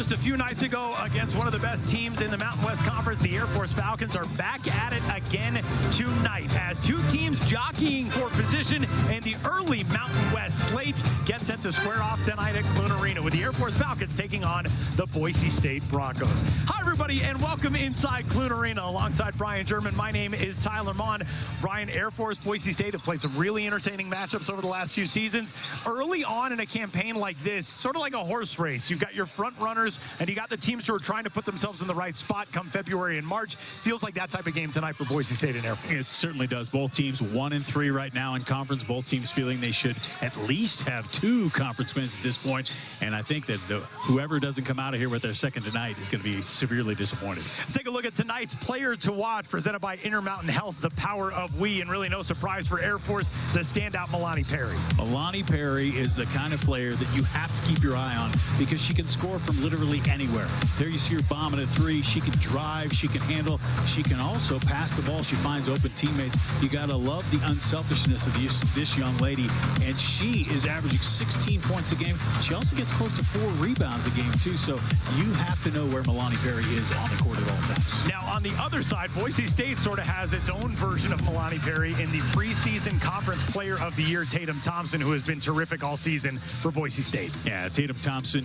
just a few nights ago against one of the best teams in the Mountain West Conference. The Air Force Falcons are back at it again tonight as two teams jockeying for position in the early Mountain West slate get set to square off tonight at Clune Arena with the Air Force Falcons taking on the Boise State Broncos. Hi, everybody, and welcome inside Clune Arena alongside Brian German. My name is Tyler Mon. Brian, Air Force, Boise State have played some really entertaining matchups over the last few seasons. Early on in a campaign like this, sort of like a horse race, you've got your front runners and you got the teams who are trying to put themselves in the right spot come February and March. Feels like that type of game tonight for Boise State and Air Force. It certainly does. Both teams 1-3 right now in conference. Both teams feeling they should at least have 2 conference wins at this point. And I think that whoever doesn't come out of here with their second tonight is going to be severely disappointed. Let's take a look at tonight's player to watch, presented by Intermountain Health, the power of we. And really no surprise for Air Force, the standout Milani Perry. Milani Perry is the kind of player that you have to keep your eye on because she can score from literally anywhere. There you see her bombing a 3. She can drive, she can handle, she can also pass the ball. She finds open teammates. You got to love the unselfishness of this young lady, and she is averaging 16 points a game. She also gets close to 4 rebounds a game too, so you have to know where Milani Perry is on the court at all times. Now on the other side, Boise State sort of has its own version of Milani Perry in the preseason conference player of the year, Tatum Thompson, who has been terrific all season for Boise State. Yeah, Tatum Thompson,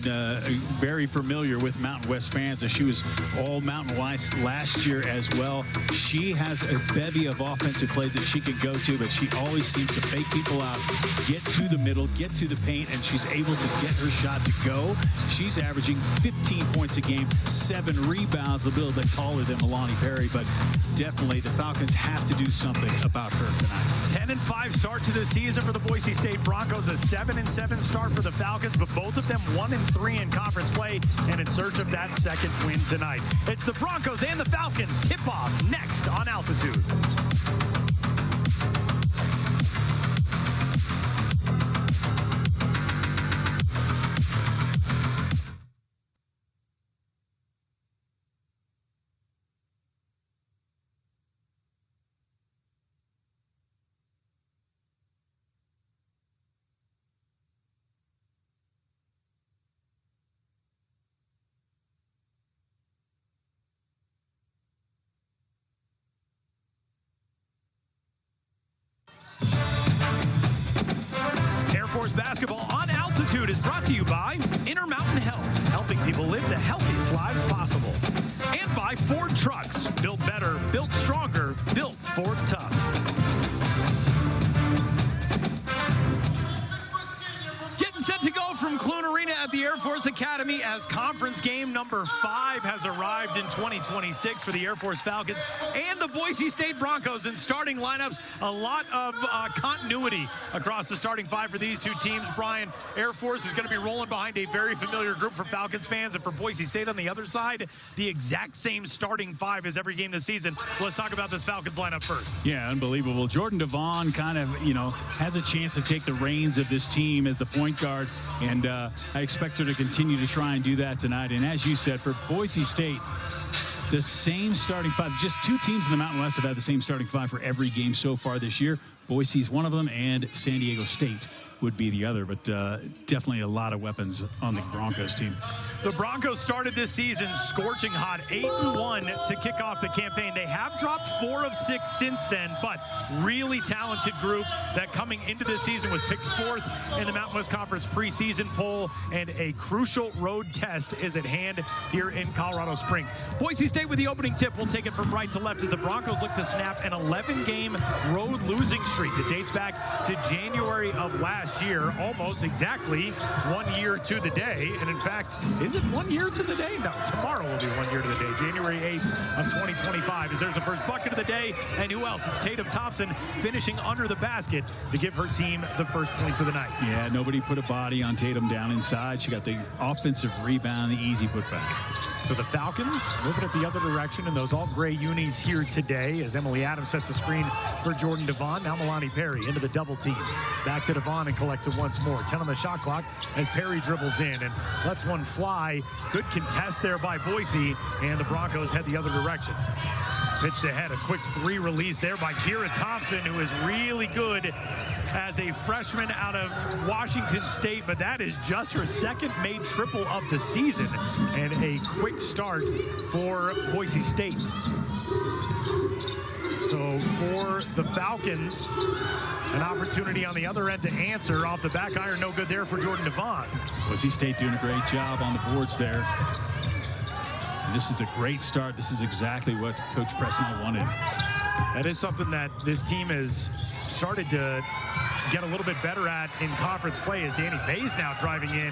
very familiar with Mountain West fans, as she was all Mountain West last year as well. She has a bevy of offensive plays that she can go to, but she always seems to fake people out, get to the middle, get to the paint, and she's able to get her shot to go. She's averaging 15 points a game, 7 rebounds, a little bit taller than Milani Perry, but definitely the Falcons have to do something about her tonight. 10-5 start to the season for the Boise State Broncos, a 7-7 start for the Falcons, but both of them 1-3 in conference play and in search of that second win tonight. It's the Broncos and the Falcons tip-off next on Altitude. Basketball on Altitude is brought to you by Intermountain Health, helping people live the healthiest lives possible. And by Ford Trucks, built better, built stronger, built Ford tough. Getting set to go from Clune Arena at the Air Force Academy as conference game number 5 has arrived in 2026 for the Air Force Falcons and the Boise State Broncos. In starting lineups, a lot of continuity across the starting 5 for these two teams. Brian, Air Force is going to be rolling behind a very familiar group for Falcons fans, and for Boise State on the other side, the exact same starting 5 as every game this season. Let's talk about this Falcons lineup first. Yeah, unbelievable. Jordan Devon kind of, has a chance to take the reins of this team as the point guard, and I expect her to continue to try and do that tonight. And as you said, for Boise State, the same starting 5. Just 2 teams in the Mountain West have had the same starting 5 for every game so far this year. Boise's one of them, and San Diego State would be the other, but definitely a lot of weapons on the Broncos team. The Broncos started this season scorching hot, 8-1 to kick off the campaign. They have dropped 4 of 6 since then, but really talented group that coming into this season was picked 4th in the Mountain West Conference preseason poll, and a crucial road test is at hand here in Colorado Springs. Boise State with the opening tip. We'll take it from right to left as the Broncos look to snap an 11-game road losing streak that dates back to January of last year, almost exactly 1 year to the day. And in fact, is it 1 year to the day? No, tomorrow will be 1 year to the day, January 8th of 2025, as there's the first bucket of the day. And who else? It's Tatum Thompson finishing under the basket to give her team the first points of the night. Yeah, nobody put a body on Tatum down inside. She got the offensive rebound, the easy putback. So the Falcons moving it the other direction in those all-gray unis here today as Emily Adams sets a screen for Jordan Devon. Now Milani Perry into the double team. Back to Devon and collects it once more. 10 on the shot clock as Perry dribbles in and lets one fly. Good contest there by Boise, and the Broncos head the other direction. Pitched ahead, a quick 3 release there by Kira Thompson, who is really good as a freshman out of Washington State, but that is just her second made triple of the season, and a quick start for Boise State. So for the Falcons, an opportunity on the other end to answer off the back iron. No good there for Jordan Devon. Boise State doing a great job on the boards there. And this is a great start. This is exactly what Coach Presnell wanted. That is something that this team has started to get a little bit better at in conference play, as Danny Bays now driving in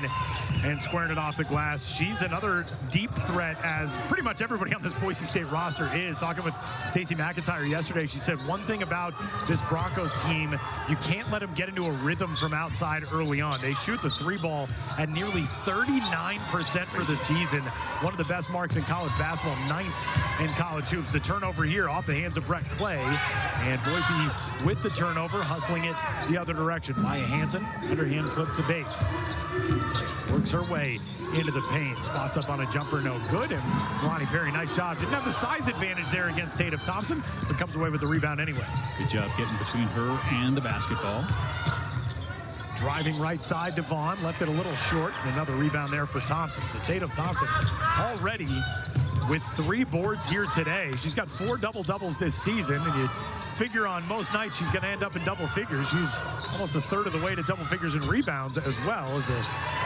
and squaring it off the glass. She's another deep threat, as pretty much everybody on this Boise State roster is. Talking with Stacey McIntyre yesterday, she said one thing about this Broncos team, you can't let them get into a rhythm from outside early on. They shoot the three ball at nearly 39% for the season. One of the best marks in college basketball, 9th in college hoops. The turnover here off the hands of Brett Clay, and Boise with the turnover, hustling it the other direction. Maya Hansen, underhand flip to base. Works her way into the paint. Spots up on a jumper, no good. And Lonnie Perry, nice job. Didn't have the size advantage there against Tatum Thompson, but comes away with the rebound anyway. Good job getting between her and the basketball. Driving right side, Devon left it a little short. And another rebound there for Thompson. So Tatum Thompson already with 3 boards here today. She's got 4 double-doubles this season, and you figure on most nights she's going to end up in double figures. She's almost a third of the way to double figures in rebounds, as well as a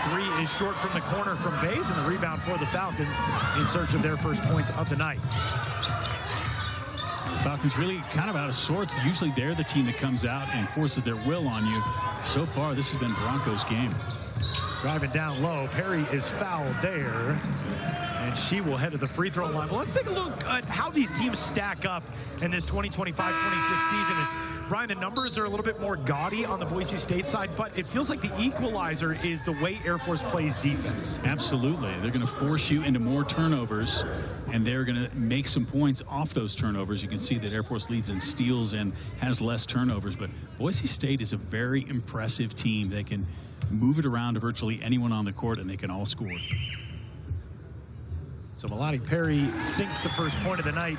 3 is short from the corner from base, and the rebound for the Falcons in search of their first points of the night. Falcons really kind of out of sorts. Usually they're the team that comes out and forces their will on you. So far, this has been Broncos' game. Driving down low, Perry is fouled there, and she will head to the free throw line. Well, let's take a look at how these teams stack up in this 2025-26 season. And Brian, the numbers are a little bit more gaudy on the Boise State side, but it feels like the equalizer is the way Air Force plays defense. Absolutely. They're going to force you into more turnovers, and they're going to make some points off those turnovers. You can see that Air Force leads in steals and has less turnovers, but Boise State is a very impressive team. They can move it around to virtually anyone on the court, and they can all score. So Milani Perry sinks the first point of the night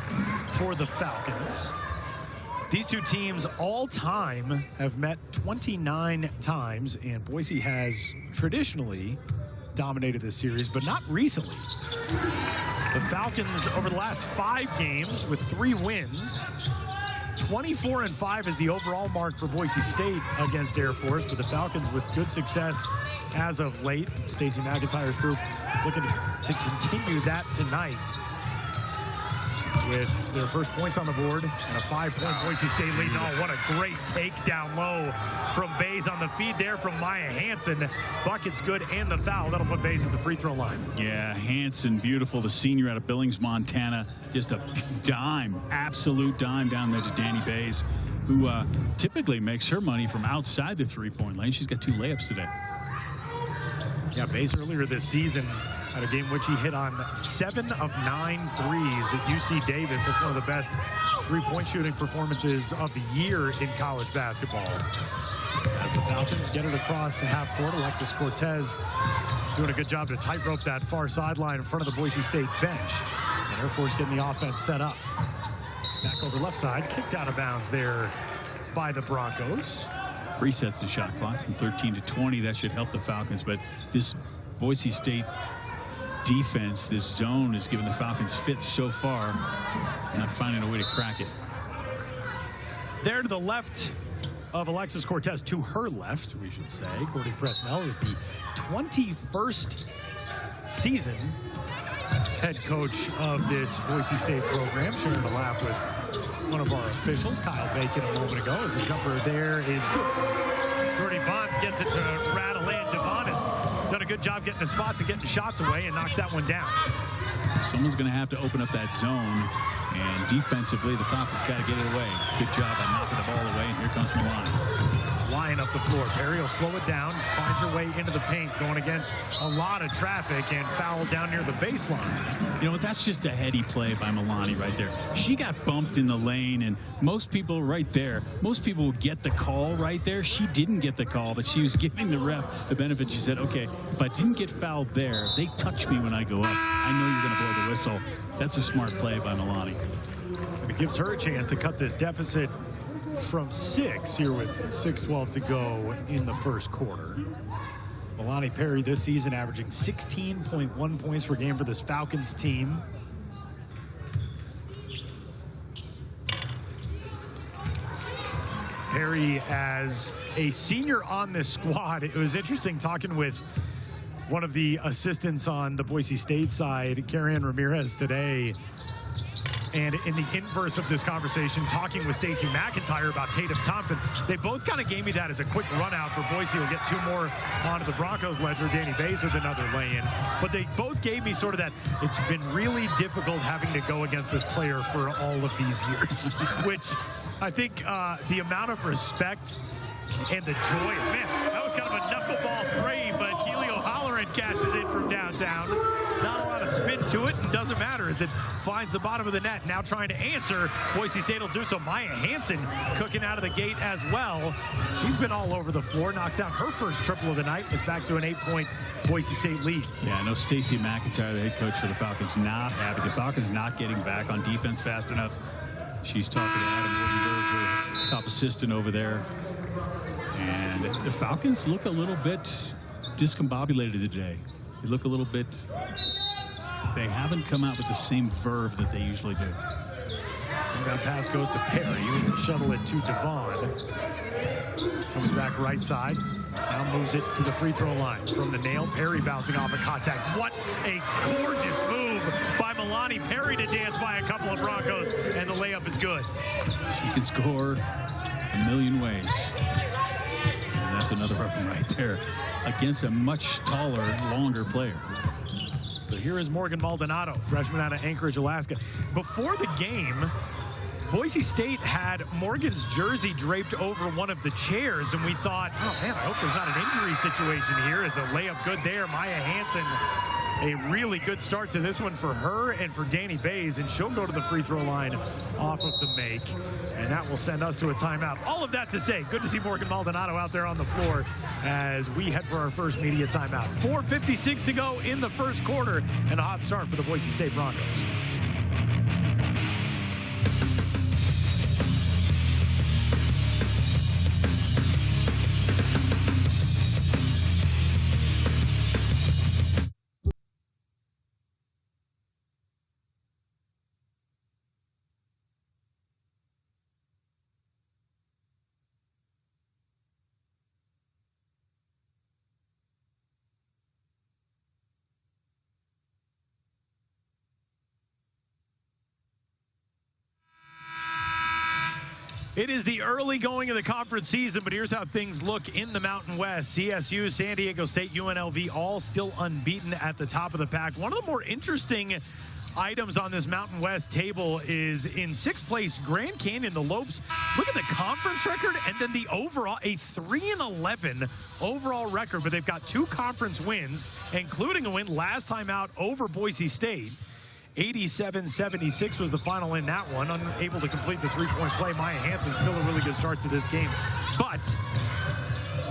for the Falcons. These two teams all time have met 29 times, and Boise has traditionally dominated this series, but not recently. The Falcons over the last 5 games with 3 wins. 24-5 is the overall mark for Boise State against Air Force, but the Falcons with good success as of late. Stacey McIntyre's group looking to continue that tonight with their first points on the board and a 5-point Boise State lead. Oh, what a great take down low from Bays on the feed there from Maya Hansen. Bucket's good and the foul. That'll put Bays at the free throw line. Yeah, Hansen, beautiful. The senior out of Billings, Montana. Just a dime, absolute dime down there to Danny Bays, who typically makes her money from outside the three-point lane. She's got 2 layups today. Yeah, Bays earlier this season had a game which he hit on 7 of 9 threes at UC Davis. It's one of the best 3-point shooting performances of the year in college basketball. As the Falcons get it across half court, Alexis Cortez doing a good job to tightrope that far sideline in front of the Boise State bench. And Air Force getting the offense set up. Back over left side, kicked out of bounds there by the Broncos. Resets the shot clock from 13 to 20. That should help the Falcons, but this Boise State defense, this zone, has given the Falcons fits so far, not finding a way to crack it. There to the left of Alexis Cortez, to her left, we should say, Courtney Presnell is the 21st season head coach of this Boise State program, sharing a laugh with one of our officials, Kyle Bacon, a moment ago, as the jumper there is good. Jordy Bonds gets it to rattle in. Devon has done a good job getting the spots and getting shots away and knocks that one down. Someone's going to have to open up that zone, and defensively, the Falcons got to get it away. Good job on knocking the ball away, and here comes Milani. Flying up the floor. Perry will slow it down, finds her way into the paint, going against a lot of traffic, and foul down near the baseline. You know what? That's just a heady play by Milani right there. She got bumped in the lane, and most people right there, most people would get the call right there. She didn't get the call, but she was giving the ref the benefit. She said, okay, if I didn't get fouled there, they touch me when I go up. I know you're going to blow the whistle. That's a smart play by Milani. It gives her a chance to cut this deficit from 6 here with 6:12 to go in the first quarter. Milani Perry this season averaging 16.1 points per game for this Falcons team. Perry as a senior on this squad. It was interesting talking with one of the assistants on the Boise State side, Karen Ramirez, today. And in the inverse of this conversation, talking with Stacey McIntyre about Tatum Thompson, they both kind of gave me that as a quick run out for Boise. We'll get 2 more onto the Broncos ledger. Danny Bays with another lay-in. But they both gave me sort of that, it's been really difficult having to go against this player for all of these years, which I think the amount of respect and the joy, man, that was kind of a knuckleball 3, but Keely O'Halloran catches it from downtown. Not a lot of spin to it, and doesn't matter as it finds the bottom of the net. Now trying to answer, Boise State will do so. Maya Hansen cooking out of the gate as well. She's been all over the floor, knocks down her first triple of the night. It's back to an 8-point Boise State lead. Yeah, I know Stacey McIntyre, the head coach for the Falcons, not happy. The Falcons not getting back on defense fast enough. She's talking to Adam Woodenberg, her top assistant over there. And the Falcons look a little bit discombobulated today. They look a little bit, they haven't come out with the same verve that they usually do. And that pass goes to Perry. We shuttle it to Devon. Comes back right side. Now moves it to the free throw line. From the nail, Perry bouncing off of contact. What a gorgeous move by Milani Perry to dance by a couple of Broncos. And the layup is good. She can score a million ways. And that's another one right there against a much taller, longer player. So here is Morgan Maldonado, freshman out of Anchorage, Alaska. Before the game, Boise State had Morgan's jersey draped over one of the chairs, and we thought, oh man, I hope there's not an injury situation here. Is a layup good there? Maya Hansen, a really good start to this one for her and for Danny Bays, and she'll go to the free throw line off of the make, and that will send us to a timeout. All of that to say, good to see Morgan Maldonado out there on the floor as we head for our first media timeout. 4:56 to go in the first quarter, and a hot start for the Boise State Broncos. It is the early going of the conference season, but here's how things look in the Mountain West. CSU, San Diego State, UNLV, all still unbeaten at the top of the pack. One of the more interesting items on this Mountain West table is in 6th place, Grand Canyon, the Lopes. Look at the conference record and then the overall, a 3-11 overall record, but they've got 2 conference wins, including a win last time out over Boise State. 87-76 was the final in that one. Unable to complete the 3-point play. Maya Hansen still a really good start to this game. But,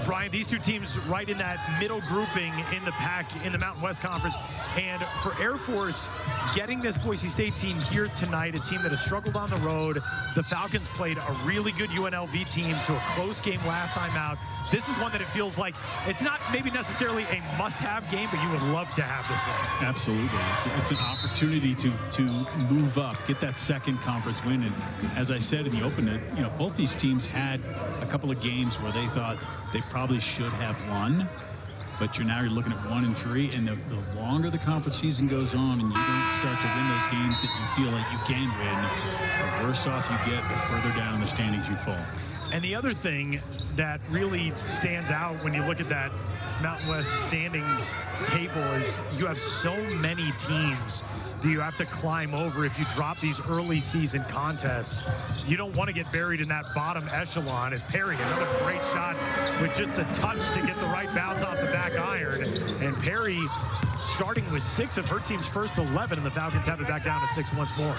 Brian, these 2 teams right in that middle grouping in the pack in the Mountain West Conference. And for Air Force, getting this Boise State team here tonight, a team that has struggled on the road. The Falcons played a really good UNLV team to a close game last time out. This is one that it feels like it's not maybe necessarily a must-have game, but you would love to have this one. Absolutely. It's an opportunity to move up, get that second conference win. And as I said in the opener, you know, both these teams had a couple of games where they thought they probably should have won. But you're looking at 1 and 3, and the longer the conference season goes on and you don't start to win those games that you feel like you can win, the worse off you get, the further down in the standings you fall. And the other thing that really stands out when you look at that Mountain West standings table is you have so many teams that you have to climb over if you drop these early season contests. You don't want to get buried in that bottom echelon. As Perry, another great shot with just the touch to get the right bounce off the back iron. And Perry starting with 6 of her team's first 11, and the Falcons have it back down to 6 once more.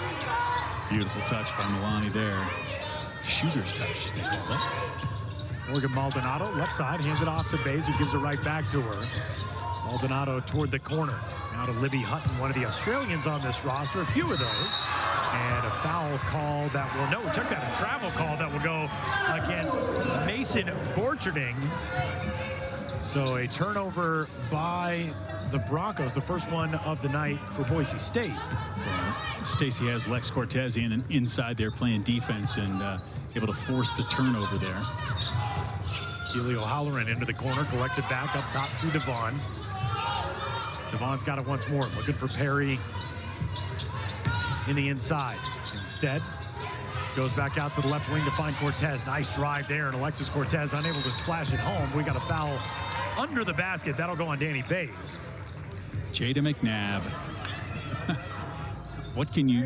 Beautiful touch by Milani there. Shooter's touch, they call it. Morgan Maldonado, left side, hands it off to Bays, who gives it right back to her. Maldonado toward the corner. Now to Libby Hutton, one of the Australians on this roster, a few of those. And a foul call that will, no, we took that, a travel call that will go against Mason Borcherding. So a turnover by the Broncos, the first one of the night for Boise State. Stacy has Lex Cortez inside there playing defense and able to force the turnover there. Keely O'Halloran into the corner, collects it back up top through Devon. Devon's got it once more, looking for Perry in the inside. Instead, goes back out to the left wing to find Cortez. Nice drive there, and Alexis Cortez unable to splash it home. We got a foul under the basket. That'll go on Danny Bays. Jada McNabb.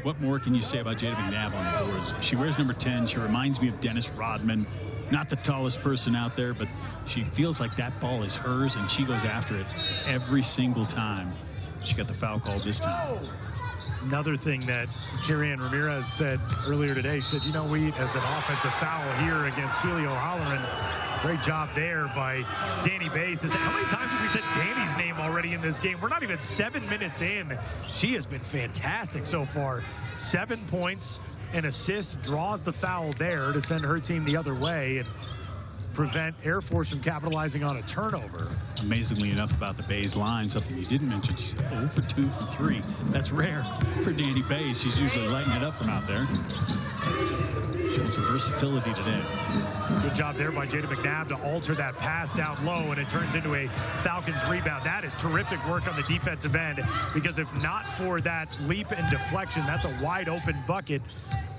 What more can you say about Jada McNabb on the doors? She wears number 10. She reminds me of Dennis Rodman. Not the tallest person out there, but she feels like that ball is hers, and she goes after it every single time. She got the foul called this time. Another thing that Carrie-Ann Ramirez said earlier today, she said, you know, we, as an offensive foul here against Keely O'Halloran, great job there by Danny Bays. How many times have we said Danny's name already in this game? We're not even 7 minutes in. She has been fantastic so far. 7 points, an assist, draws the foul there to send her team the other way and prevent Air Force from capitalizing on a turnover. Amazingly enough about the Bays line, something you didn't mention, she's 0 for 2 from 3. That's rare for Danny Bays. She's usually lighting it up from out there. Showing some versatility today. Good job there by Jada McNabb to alter that pass down low, and it turns into a Falcons rebound. That is terrific work on the defensive end, because if not for that leap and deflection, that's a wide open bucket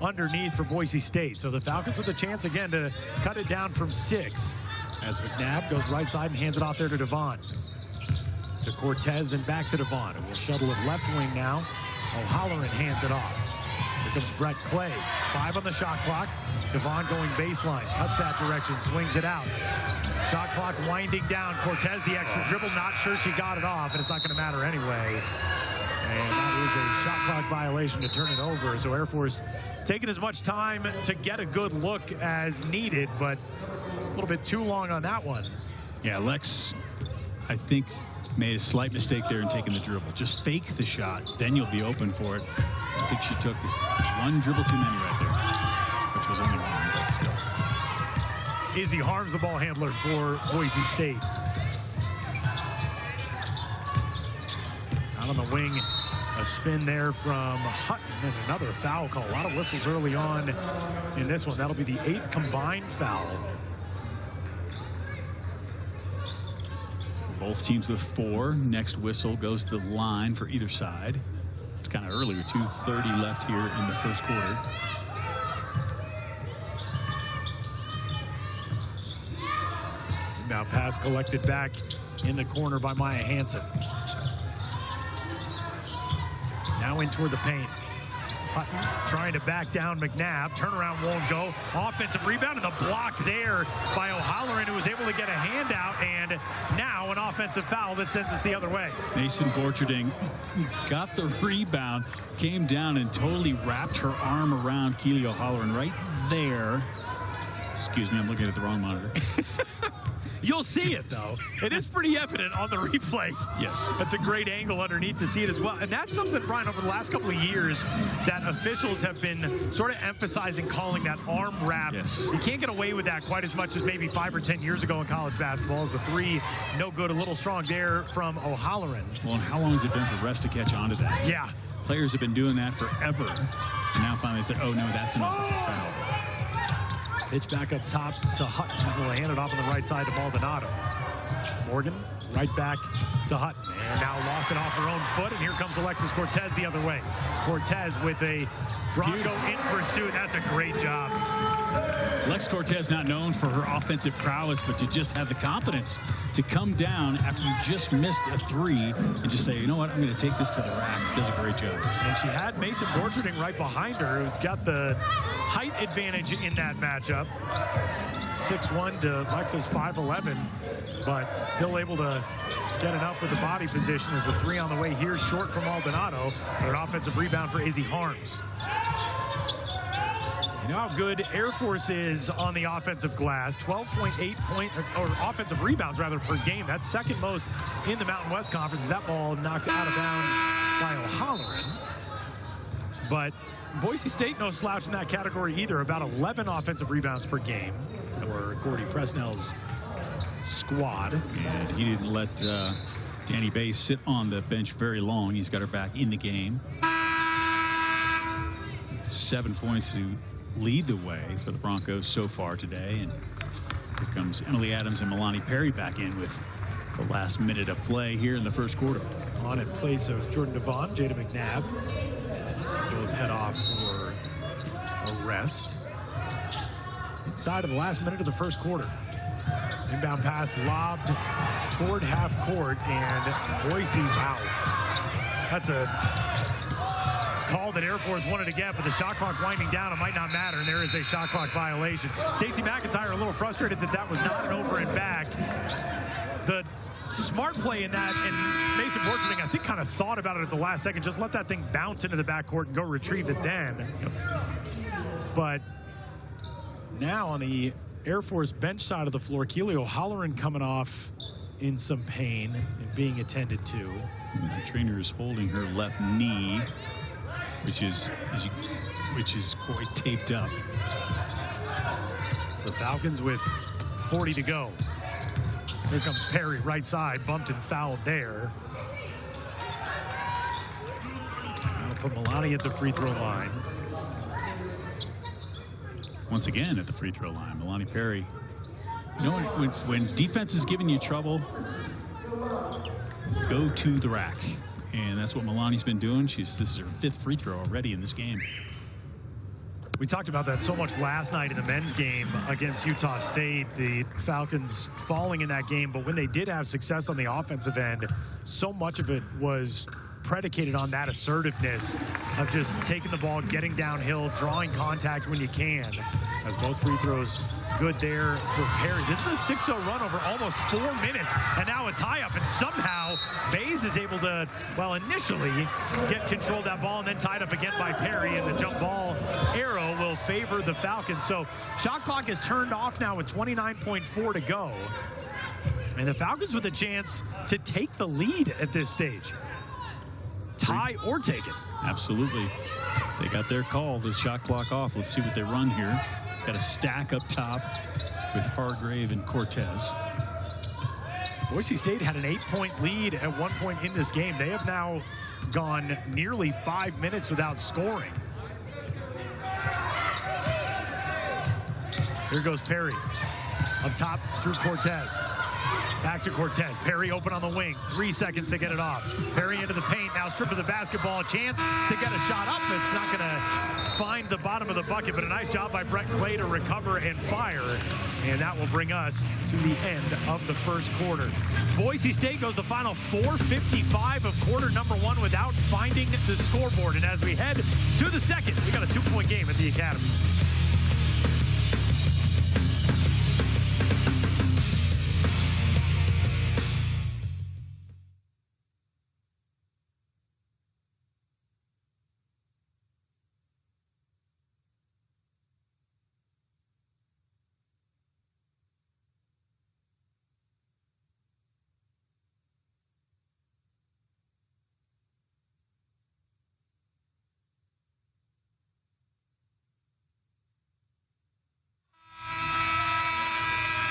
underneath for Boise State. So the Falcons with a chance again to cut it down from 6 as McNabb goes right side and hands it off there to Devon. To Cortez and back to Devon. And we'll shuttle it left wing now. O'Halloran hands it off. Here comes Brett Clay. 5 on the shot clock. Devon going baseline. Cuts that direction. Swings it out. Shot clock winding down. Cortez the extra dribble. Not sure she got it off, and it's not going to matter anyway. And that is a shot clock violation to turn it over. So Air Force taking as much time to get a good look as needed, but a little bit too long on that one. Yeah, Lex, I think, made a slight mistake there in taking the dribble. Just fake the shot, then you'll be open for it. I think she took 1 dribble too many right there, which was only 1, but still. Izzy Harms, the ball handler for Boise State. Out on the wing, a spin there from Hutton, and another foul call. A lot of whistles early on in this one. That'll be the 8th combined foul. Both teams with 4. Next whistle goes to the line for either side. It's kind of early with 2:30 left here in the first quarter. Now pass collected back in the corner by Maya Hansen. Now in toward the paint. Hutton trying to back down McNabb. Turnaround won't go. Offensive rebound, and the block there by O'Halloran, who was able to get a handout, and now an offensive foul that sends us the other way. Mason Borcherding got the rebound, came down and totally wrapped her arm around Keely O'Halloran right there. Excuse me, I'm looking at the wrong monitor. You'll see it, though. It is pretty evident on the replay. Yes. That's a great angle underneath to see it as well. And that's something, Brian, over the last couple of years that officials have been sort of emphasizing, calling that arm wrap. Yes. You can't get away with that quite as much as maybe 5 or 10 years ago in college basketball. As the 3, no good, a little strong there from O'Halloran. Well, and how long has it been for refs to catch on to that? Yeah. Players have been doing that forever. And now finally they say, oh, no, that's an offensive foul. Pitch back up top to Hutton. Will hand it off on the right side to Maldonado. Morgan right back to Hutton. And now lost it off her own foot. And here comes Alexis Cortez the other way. Cortez with a Bronco in pursuit. That's a great job. Lex Cortez not known for her offensive prowess, but to just have the confidence to come down after you just missed a 3 and just say, you know what, I'm going to take this to the rack. Does a great job. And she had Mason Borcherding right behind her, who's got the height advantage in that matchup. 6'1" to Lex's 5'11", but still able to get enough with the body position as the 3 on the way here, short from Maldonado, but an offensive rebound for Izzy Harms. You know how good Air Force is on the offensive glass, 12.8 offensive rebounds rather per game. That's second most in the Mountain West Conference. That ball knocked out of bounds by O'Halloran. But Boise State no slouch in that category either. About 11 offensive rebounds per game for Gordy Presnell's squad. And he didn't let Danny Bay sit on the bench very long. He's got her back in the game. 7 points to lead the way for the Broncos so far today. And here comes Emily Adams and Milani Perry back in with the last minute of play here in the first quarter. On in place of Jordan Devon, Jada McNabb. Both head off for a rest. Inside of the last minute of the first quarter. Inbound pass lobbed toward half court, and Boise, wow. That's a call that Air Force wanted to get, but the shot clock winding down, it might not matter, and there is a shot clock violation. Stacey McIntyre a little frustrated that that was not an over and back. The smart play in that, and Mason Borcherding, I think, kind of thought about it at the last second. Just let that thing bounce into the backcourt and go retrieve it then. But now on the Air Force bench side of the floor, Keely O'Halloran coming off in some pain and being attended to. The trainer is holding her left knee, which is quite taped up. The Falcons with 40 to go. Here comes Perry, right side, bumped and fouled there. I'll put Milani at the free throw line. Once again at the free throw line, Milani Perry. You know, when defense is giving you trouble, go to the rack. And that's what Milani's been doing. This is her 5th free throw already in this game. We talked about that so much last night in the men's game against Utah State. The Falcons falling in that game, but when they did have success on the offensive end, so much of it was predicated on that assertiveness of just taking the ball, getting downhill, drawing contact when you can. As both free throws good there for Perry. This is a 6-0 run over almost 4 minutes, and now a tie-up, and somehow Bays is able to, well, initially get control of that ball and then tied up again by Perry, and the jump ball arrow will favor the Falcons. So shot clock is turned off now with 29.4 to go, and the Falcons with a chance to take the lead at this stage. Tie or take it. Absolutely. They got their call, the shot clock off. Let's see what they run here. Got a stack up top with Hargrave and Cortez. Boise State had an 8-point lead at one point in this game. They have now gone nearly 5 minutes without scoring. Here goes Perry. Up top through Cortez. Back to Cortez. Perry open on the wing. 3 seconds to get it off. Perry into the paint. Now strip of the basketball. Chance to get a shot up. It's not going to find the bottom of the bucket, but a nice job by Brett Clay to recover and fire. And that will bring us to the end of the first quarter. Boise State goes the final 4:55 of quarter number 1 without finding the scoreboard. And as we head to the second, we got a 2-point game at the Academy.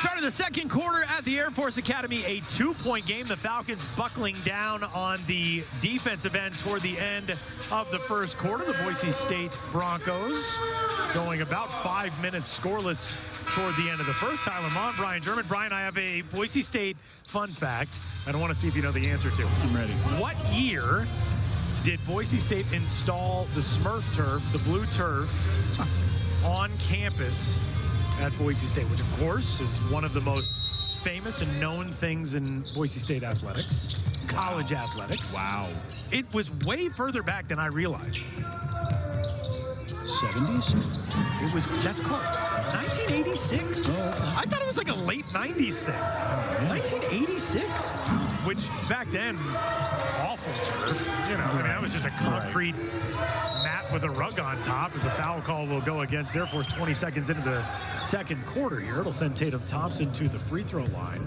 Start of the second quarter at the Air Force Academy, a 2-point game. The Falcons buckling down on the defensive end toward the end of the first quarter. The Boise State Broncos going about 5 minutes scoreless toward the end of the first. Tyler Mont, Brian German. Brian, I have a Boise State fun fact. I don't want to see if you know the answer to. I'm ready. What year did Boise State install the Smurf turf, the blue turf, on campus at Boise State, which of course is one of the most famous and known things in Boise State athletics, college athletics. Wow. It was way further back than I realized. 70s? That's close. 1986? Oh, okay. I thought it was like a late 90s thing. 1986? Which back then, awful turf. You know, I mean, that was just a concrete mat with a rug on top. As a foul call will go against Air Force 20 seconds into the second quarter here. It'll send Tatum Thompson to the free throw line.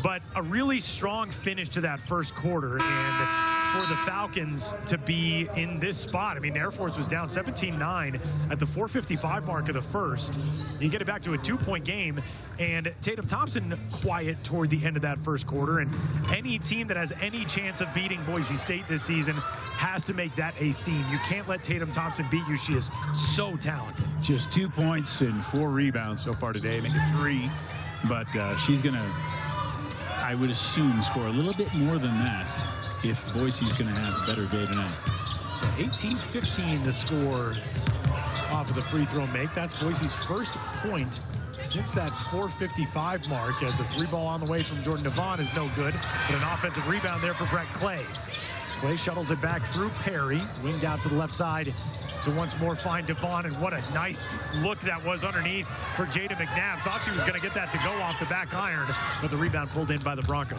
But a really strong finish to that first quarter, and for the Falcons to be in this spot. I mean, Air Force was down 17-9 at the 4:55 mark of the first. You get it back to a 2-point game, and Tatum Thompson quiet toward the end of that first quarter. And any team that has any chance of beating Boise State this season has to make that a theme. You can't let Tatum Thompson beat you. She is so talented. Just 2 points and 4 rebounds so far today, maybe 3. But she's going to, I would assume, score a little bit more than that if Boise's going to have a better day tonight. So 18-15 the score off of the free throw make. That's Boise's first point since that 4:55 mark, as the 3-ball on the way from Jordan Devon is no good, but an offensive rebound there for Brett Clay. Clay shuttles it back through Perry, winged out to the left side to once more find Devon, and what a nice look that was underneath for Jada McNabb. Thought she was going to get that to go off the back iron, but the rebound pulled in by the Broncos.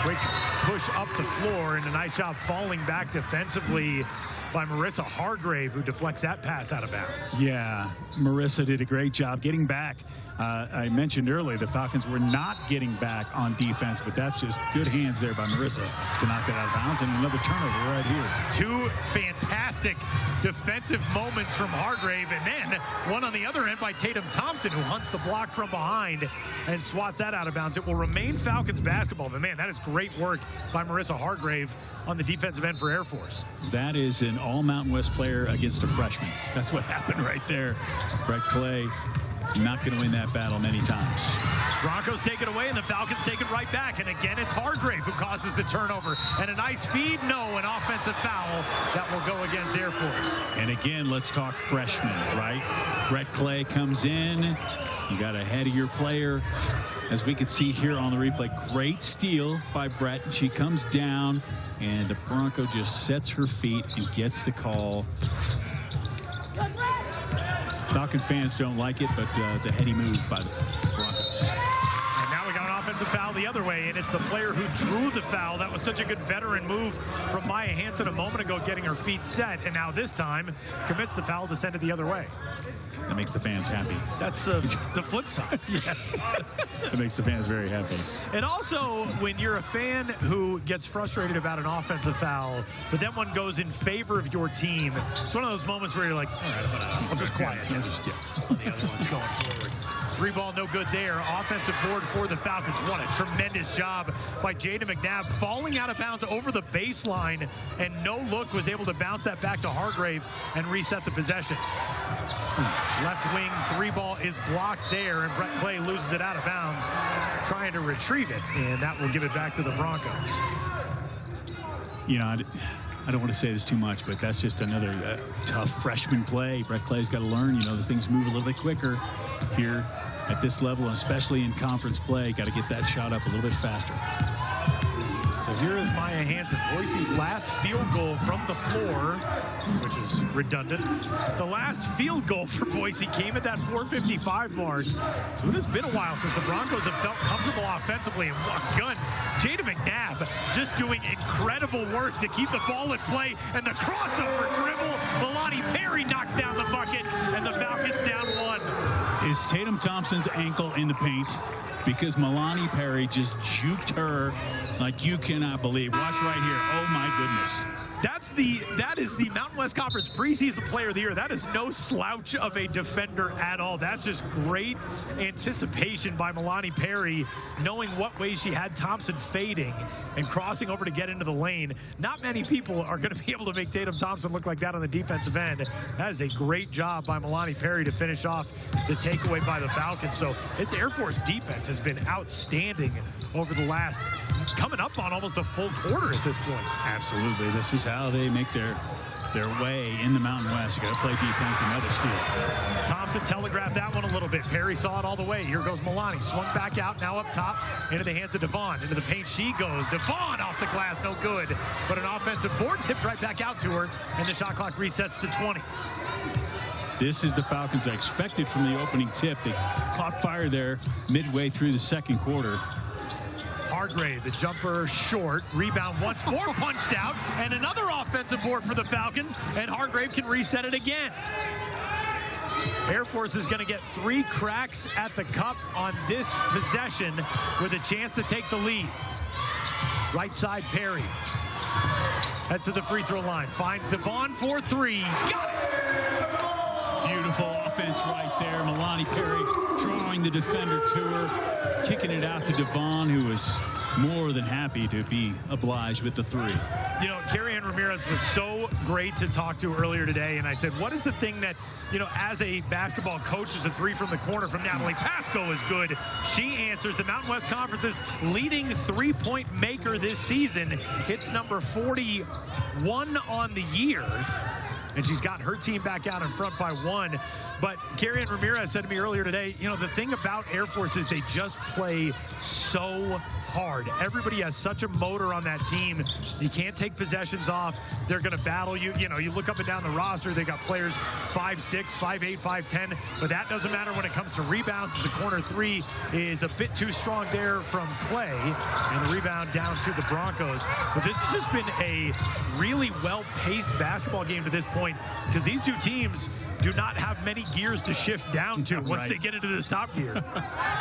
Quick push up the floor, and a nice job falling back defensively by Marissa Hargrave, who deflects that pass out of bounds. Yeah, Marissa did a great job getting back. I mentioned earlier the Falcons were not getting back on defense, but that's just good hands there by Marissa to knock it out of bounds, and another turnover right here. 2 fantastic defensive moments from Hargrave, and then one on the other end by Tatum Thompson, who hunts the block from behind and swats that out of bounds. It will remain Falcons basketball, but man, that is great work by Marissa Hargrave on the defensive end for Air Force. That is an all-Mountain West player against a freshman. That's what happened right there. Brett Clay not going to win that battle many times. Broncos take it away, and the Falcons take it right back. And again, it's Hargrave who causes the turnover. And a nice feed, no, an offensive foul that will go against Air Force. And again, let's talk freshmen, right? Brett Clay comes in. You got ahead of your player. As we can see here on the replay, great steal by Brett. She comes down, and the Bronco just sets her feet and gets the call. Falcon fans don't like it, but it's a heady move by the Broncos. And now we got an offensive foul the other way, and it's the player who drew the foul. That was such a good veteran move from Maya Hansen a moment ago, getting her feet set, and now this time commits the foul to send it the other way. That makes the fans happy. That's the flip side. Yes. That makes the fans very happy. And also, when you're a fan who gets frustrated about an offensive foul, but then one goes in favor of your team, it's one of those moments where you're like, all right, I'll just quiet down. The other one's going forward. 3-ball, no good there. Offensive board for the Falcons. What a tremendous job by Jada McNabb, falling out of bounds over the baseline, and no look was able to bounce that back to Hargrave and reset the possession. Left wing 3-ball is blocked there, and Brett Clay loses it out of bounds, trying to retrieve it, and that will give it back to the Broncos. You know, I don't want to say this too much, but that's just another tough freshman play. Brett Clay's got to learn, you know, the things move a little bit quicker here at this level, and especially in conference play. Got to get that shot up a little bit faster. So here is Maya Hansen, Boise's last field goal from the floor, which is redundant. The last field goal for Boise came at that 4:55 mark. So it has been a while since the Broncos have felt comfortable offensively. And what gun. Jada McNabb just doing incredible work to keep the ball in play. And the crossover dribble. Milani Perry knocks down the bucket, and the Falcons down 1. Is Tatum Thompson's ankle in the paint? Because Milani Perry just juked her like you cannot believe. Watch right here. Oh my goodness. That is the Mountain West Conference preseason player of the year. That is no slouch of a defender at all. That's just great anticipation by Milani Perry, knowing what way she had Thompson fading and crossing over to get into the lane. Not many people are going to be able to make Tatum Thompson look like that on the defensive end. That is a great job by Milani Perry to finish off the takeaway by the Falcons. So this Air Force defense has been outstanding over the last, coming up on almost a full quarter at this point. Absolutely. This is how they make their their way in the Mountain West. You got to play defense, another steal. Thompson telegraphed that one a little bit. Perry saw it all the way. Here goes Milani. Swung back out, now up top, into the hands of Devon. Into the paint she goes. Devon off the glass, no good. But an offensive board tipped right back out to her, and the shot clock resets to 20. This is the Falcons I expected from the opening tip. They caught fire there midway through the second quarter. Hargrave, the jumper short. Rebound once more punched out. And another offensive board for the Falcons. And Hargrave can reset it again. Air Force is going to get 3 cracks at the cup on this possession with a chance to take the lead. Right side, Perry. Heads to the free throw line. Finds Devon for 3. Got it! Beautiful offense right there. Milani Perry drawing the defender to her, kicking it out to Devon, who was more than happy to be obliged with the 3. You know, Carrie Ann Ramirez was so great to talk to earlier today, and I said, what is the thing that, you know, as a basketball coach, is a 3 from the corner from Natalie Pasco is good. She answers. The Mountain West Conference's leading 3-point maker this season. Hits number 41 on the year. And she's got her team back out in front by 1. But Carrie Ann Ramirez said to me earlier today, you know, the thing about Air Force is they just play so hard. Everybody has such a motor on that team. You can't take possessions off. They're going to battle you. You know, you look up and down the roster, they got players 5'6", 5'8", 5'10", but that doesn't matter when it comes to rebounds. The corner 3 is a bit too strong there from Clay, and the rebound down to the Broncos. But this has just been a really well-paced basketball game to this point, because these two teams do not have many gears to shift down to once they get into this top gear.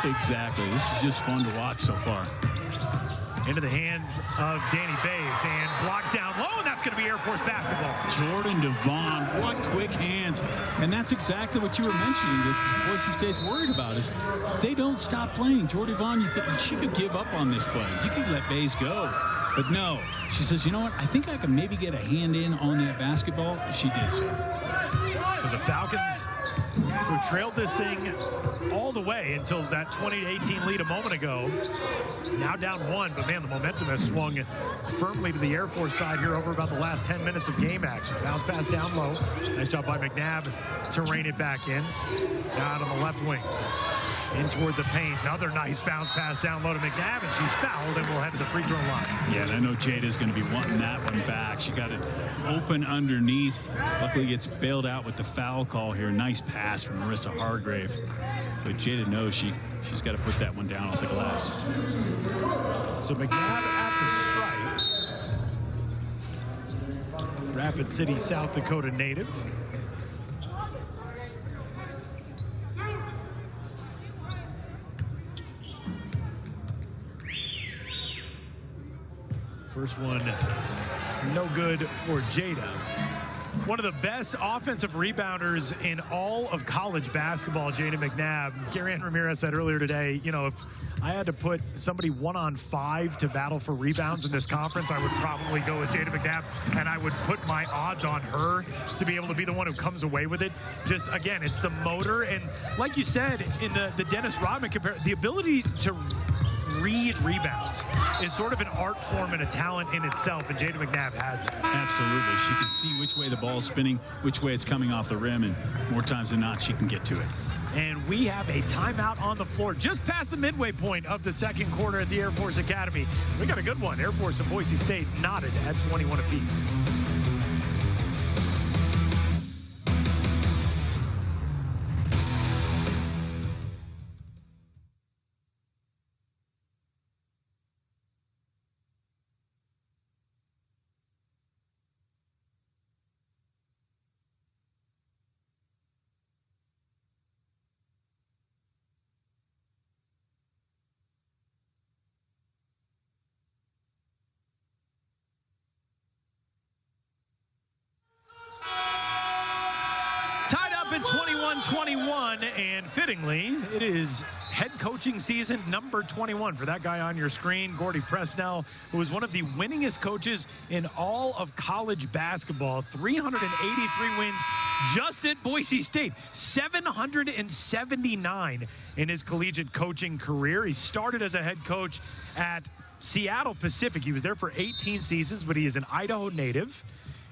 Exactly. This is just fun to watch so far. Into the hands of Danny Bays, and blocked down low, and that's going to be Air Force basketball. Jordan Devon, what quick hands. And that's exactly what you were mentioning that Boise State's worried about, is they don't stop playing. Jordan Devon, she could give up on this play. You could let Bays go. But no, she says, you know what, I think I can maybe get a hand in on that basketball. She did so. So the Falcons, who trailed this thing all the way until that 20-18 lead a moment ago, now down 1. But man, the momentum has swung firmly to the Air Force side here over about the last 10 minutes of game action. Bounce pass down low. Nice job by McNabb to rein it back in. Down on the left wing. In toward the paint. Another nice bounce pass down low to McNabb, and she's fouled, and we'll head to the free throw line. Yeah, and I know Jada's going to be wanting that one back. She got it open underneath. Luckily gets bailed out with the foul call here. Nice pass from Marissa Hargrave. But Jada knows she's got to put that one down off the glass. So McNabb at the stripe. Rapid City, South Dakota native. First one, no good for Jada. One of the best offensive rebounders in all of college basketball, Jada McNabb. Carrie Ann Ramirez said earlier today, you know, if I had to put somebody 1-on-5 to battle for rebounds in this conference, I would probably go with Jada McNabb, and I would put my odds on her to be able to be the one who comes away with it. Just, again, it's the motor, and like you said, in the Dennis Rodman compare, the ability to read rebounds is sort of an art form and a talent in itself, and Jada McNabb has that. Absolutely. She can see which way the ball's spinning, which way it's coming off the rim, and more times than not, she can get to it. And we have a timeout on the floor just past the midway point of the second quarter at the Air Force Academy. We got a good one. Air Force and Boise State knotted at 21 apiece. At 21-21, and fittingly, it is head coaching season number 21 for that guy on your screen, Gordy Presnell, who is one of the winningest coaches in all of college basketball. 383 wins just at Boise State, 779 in his collegiate coaching career. He started as a head coach at Seattle Pacific. He was there for 18 seasons, but he is an Idaho native.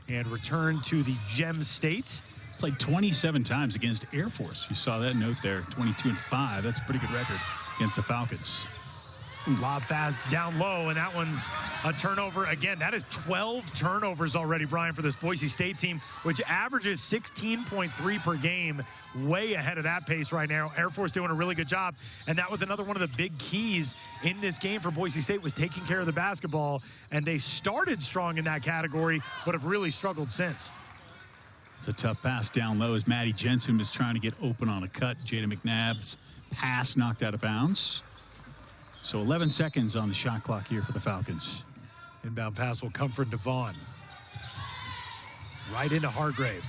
and return to the Gem State. Played 27 times against Air Force. You saw that note there, 22-5. That's a pretty good record against the Falcons. Lob fast down low, and that one's a turnover again. That is 12 turnovers already, Brian, for this Boise State team, which averages 16.3 per game, way ahead of that pace right now. Air Force doing a really good job, and that was another one of the big keys in this game for Boise State, was taking care of the basketball, and they started strong in that category, but have really struggled since. It's a tough pass down low as Maddie Jensen is trying to get open on a cut. Jada McNabb's pass knocked out of bounds. So 11 seconds on the shot clock here for the Falcons. Inbound pass will come for Devon. Right into Hargrave.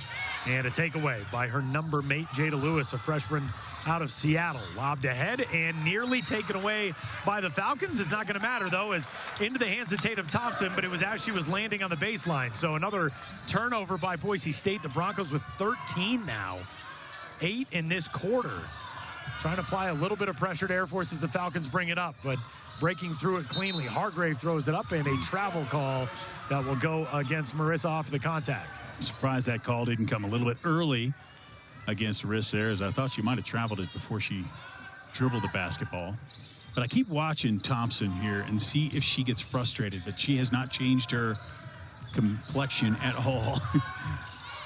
And a takeaway by her number mate, Jada Lewis, a freshman out of Seattle. Lobbed ahead and nearly taken away by the Falcons. It's not going to matter, though, as into the hands of Tatum Thompson, but it was as she was landing on the baseline. So another turnover by Boise State. The Broncos with 13 now. 8 in this quarter. Trying to apply a little bit of pressure to Air Force as the Falcons bring it up, but breaking through it cleanly. Hargrave throws it up, and a travel call that will go against Marissa off the contact. Surprised that call didn't come a little bit early against Marissa there, as I thought she might have traveled it before she dribbled the basketball. But I keep watching Thompson here and see if she gets frustrated, but she has not changed her complexion at all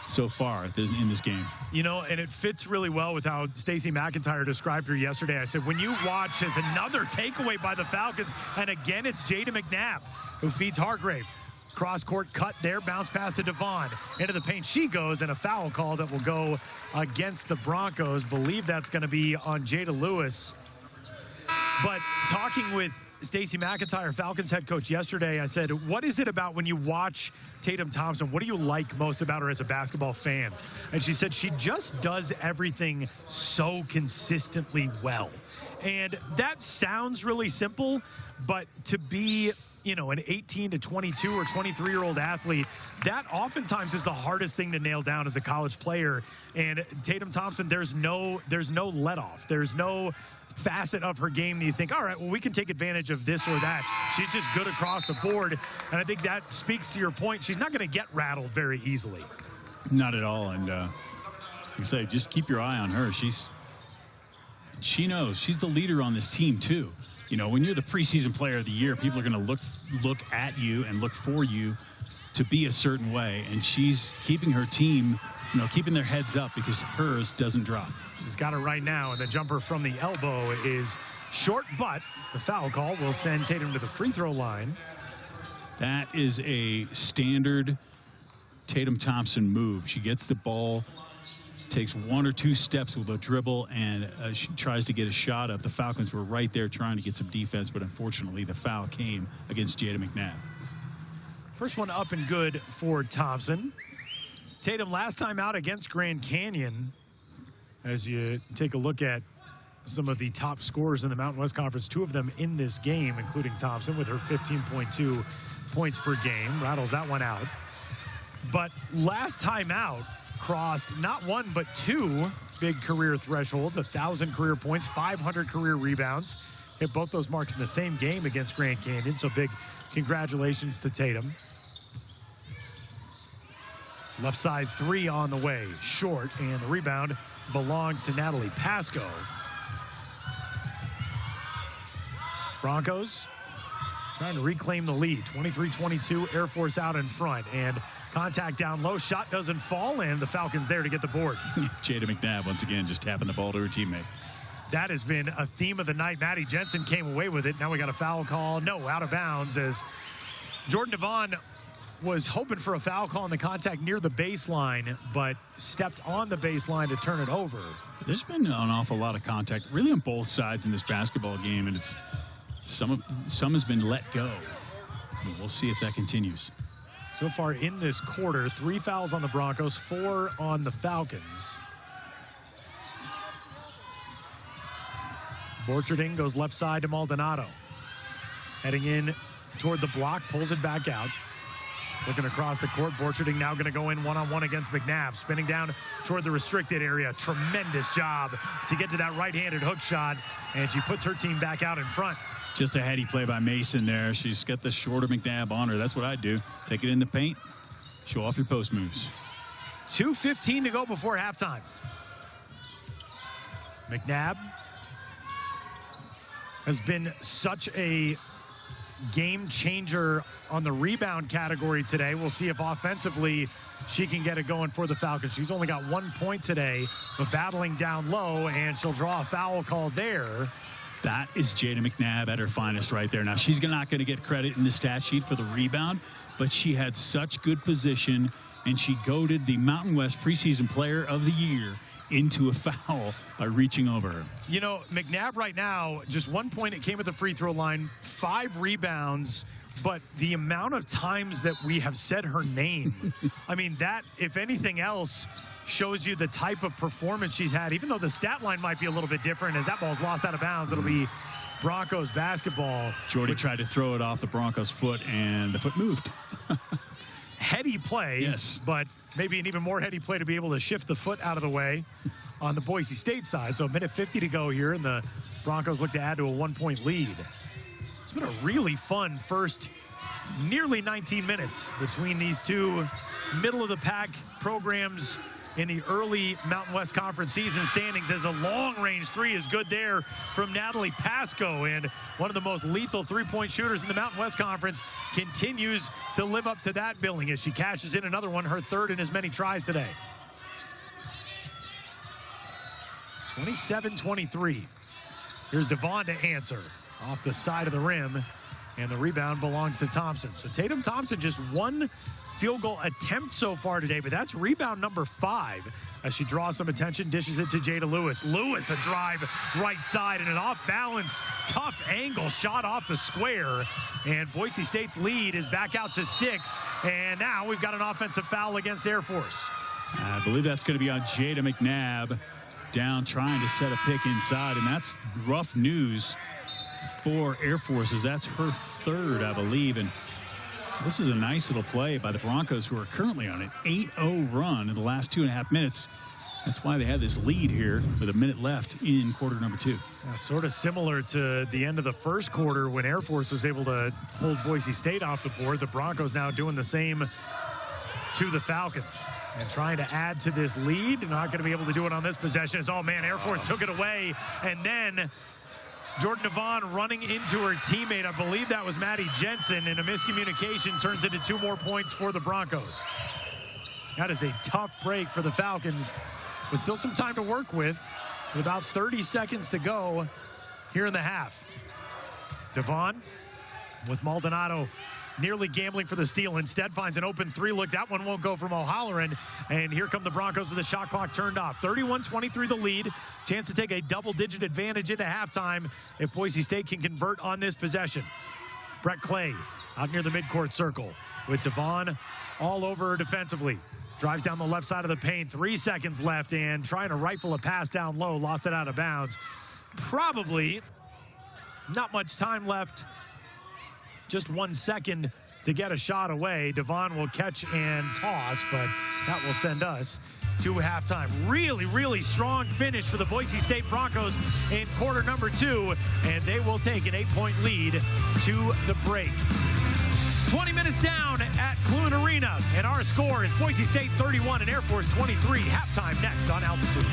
so far in this game. You know, and it fits really well with how Stacey McIntyre described her yesterday. I said, when you watch as another takeaway by the Falcons, and again, it's Jada McNabb who feeds Hargrave. Cross-court cut there, bounce pass to Devon. Into the paint she goes, and a foul call that will go against the Broncos. Believe that's going to be on Jada Lewis. But talking with Stacey McIntyre, Falcons head coach, yesterday, I said, what is it about when you watch Tatum Thompson? What do you like most about her as a basketball fan? And she said she just does everything so consistently well. And that sounds really simple, but to be, you know, an 18 to 22 or 23-year-old athlete, that oftentimes is the hardest thing to nail down as a college player. And Tatum Thompson, there's no let off. There's no facet of her game that you think, all right, well, we can take advantage of this or that. She's just good across the board. And I think that speaks to your point. She's not going to get rattled very easily. Not at all. And like I say, just keep your eye on her. She knows she's the leader on this team too. You know, when you're the preseason player of the year, people are going to look at you and look for you to be a certain way. And she's keeping her team, you know, keeping their heads up because hers doesn't drop. She's got it right now, and the jumper from the elbow is short, but the foul call will send Tatum to the free throw line. That is a standard Tatum Thompson move. She gets the ball, takes one or two steps with a dribble, and she tries to get a shot up. The Falcons were right there trying to get some defense, but unfortunately the foul came against Jada McNabb. First one up and good for Thompson. Tatum last time out against Grand Canyon. As you take a look at some of the top scorers in the Mountain West Conference, 2 of them in this game, including Thompson with her 15.2 points per game. Rattles that one out. But last time out, crossed not 1 but 2 big career thresholds, 1,000 career points, 500 career rebounds. Hit both those marks in the same game against Grand Canyon, so big congratulations to Tatum. Left side 3 on the way, short, and the rebound belongs to Natalie Pasco. Broncos trying to reclaim the lead. 23-22, Air Force out in front, and contact down low. Shot doesn't fall, and the Falcons there to get the board. Jada McNabb once again just tapping the ball to her teammate. That has been a theme of the night. Maddie Jensen came away with it. Now we got a foul call. No, out of bounds, as Jordan Devon was hoping for a foul call on the contact near the baseline, but stepped on the baseline to turn it over. There's been an awful lot of contact, really on both sides in this basketball game, and it's some has been let go. And we'll see if that continues. So far in this quarter, 3 fouls on the Broncos, 4 on the Falcons. Borcherding goes left side to Maldonado. Heading in toward the block, pulls it back out. Looking across the court, Borcherding now going to go in one-on-one against McNabb. Spinning down toward the restricted area. Tremendous job to get to that right-handed hook shot, and she puts her team back out in front. Just a heady play by Mason there. She's got the shorter McNabb on her. That's what I do. Take it in the paint, Show off your post moves. 2:15 to go before halftime. McNabb has been such a game changer on the rebound category today. We'll see if offensively she can get it going for the Falcons. She's only got 1 point today, but battling down low, and she'll draw a foul call there. That is Jada McNabb at her finest right there. Now, she's not going to get credit in the stat sheet for the rebound, but she had such good position, and she goaded the Mountain West preseason player of the year into a foul by reaching over her. You know, McNabb right now, just 1 point, it came at the free throw line, 5 rebounds, but the amount of times that we have said her name, I mean, that, if anything else, shows you the type of performance she's had, even though the stat line might be a little bit different. As that ball's lost out of bounds, it'll be Broncos basketball. Jordy tried to throw it off the Broncos' foot, and the foot moved. Heady play, yes, but maybe an even more heady play to be able to shift the foot out of the way on the Boise State side. So a minute 50 to go here, and the Broncos look to add to a 1 point lead. It's been a really fun first nearly 19 minutes between these two middle of the pack programs in the early Mountain West Conference season standings, as a long-range three is good there from Natalie Pasco, and one of the most lethal three-point shooters in the Mountain West Conference continues to live up to that billing as she cashes in another one, her third in as many tries today. 27-23. Here's Devon to answer off the side of the rim, and the rebound belongs to Thompson. So Tatum Thompson just 1 field goal attempt so far today, but that's rebound number 5 as she draws some attention, dishes it to Jada Lewis. Lewis, a drive right side and an off-balance, tough angle shot off the square, and Boise State's lead is back out to 6, and now we've got an offensive foul against Air Force. I believe that's going to be on Jada McNabb, down trying to set a pick inside, and that's rough news for Air Forces. That's her third, I believe, and this is a nice little play by the Broncos, who are currently on an 8-0 run in the last 2.5 minutes. That's why they had this lead here with a minute left in quarter number 2. Sort of similar to the end of the first quarter when Air Force was able to hold Boise State off the board. The Broncos now doing the same to the Falcons and trying to add to this lead. Not going to be able to do it on this possession. Oh, man, Air Force took it away, and then Jordan Devon running into her teammate. I believe that was Maddie Jensen, and a miscommunication turns into 2 more points for the Broncos. That is a tough break for the Falcons, but still some time to work with about 30 seconds to go here in the half. Devon with Maldonado nearly gambling for the steal. Instead finds an open 3 look. That one won't go from O'Halloran. And here come the Broncos with the shot clock turned off. 31-23 the lead. Chance to take a double-digit advantage into halftime if Boise State can convert on this possession. Brett Clay out near the midcourt circle with Devon all over her defensively. Drives down the left side of the paint. 3 seconds left, and trying to rifle a pass down low. Lost it out of bounds. Probably not much time left. Just 1 second to get a shot away. Devon will catch and toss, but that will send us to halftime. Really, really strong finish for the Boise State Broncos in quarter number 2, and they will take an 8-point lead to the break. 20 minutes down at Clune Arena, and our score is Boise State 31 and Air Force 23. Halftime next on Altitude.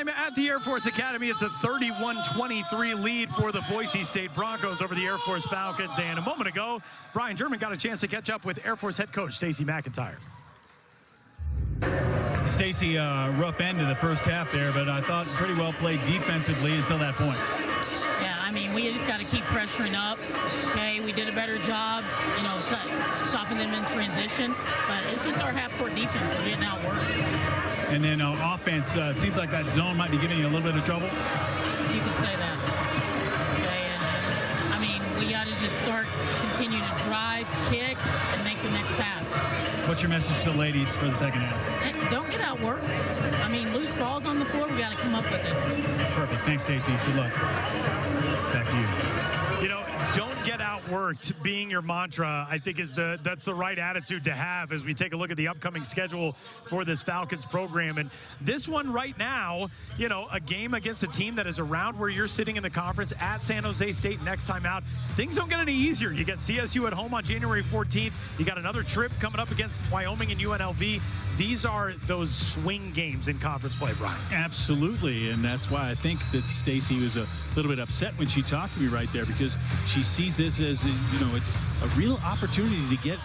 At the Air Force Academy, it's a 31-23 lead for the Boise State Broncos over the Air Force Falcons. And a moment ago, Brian German got a chance to catch up with Air Force head coach Stacey McIntyre. Stacey, rough end of the first half there, but I thought pretty well played defensively until that point. Yeah, I mean, we just got to keep pressuring up. Okay, we did a better job, you know, stopping them in transition. But it's just our half-court defense. We're getting outworked. And then offense, it seems like that zone might be giving you a little bit of trouble. You could say that. Okay, and I mean, we got to just continue to drive, kick, and make the next pass. What's your message to the ladies for the second half? Hey, don't get outworked. I mean, loose balls on the floor, we got to come up with it. Perfect. Thanks, Stacey. Good luck. Back to you. You know, don't get outworked being your mantra, I think that's the right attitude to have as we take a look at the upcoming schedule for this Falcons program. And this one right now, you know, a game against a team that is around where you're sitting in the conference at San Jose State next time out. Things don't get any easier. You get CSU at home on January 14th. You got another trip coming up against Wyoming and UNLV. These are those swing games in conference play, Brian. Absolutely, and that's why I think that Stacy was a little bit upset when she talked to me right there, because she sees this as a real opportunity to get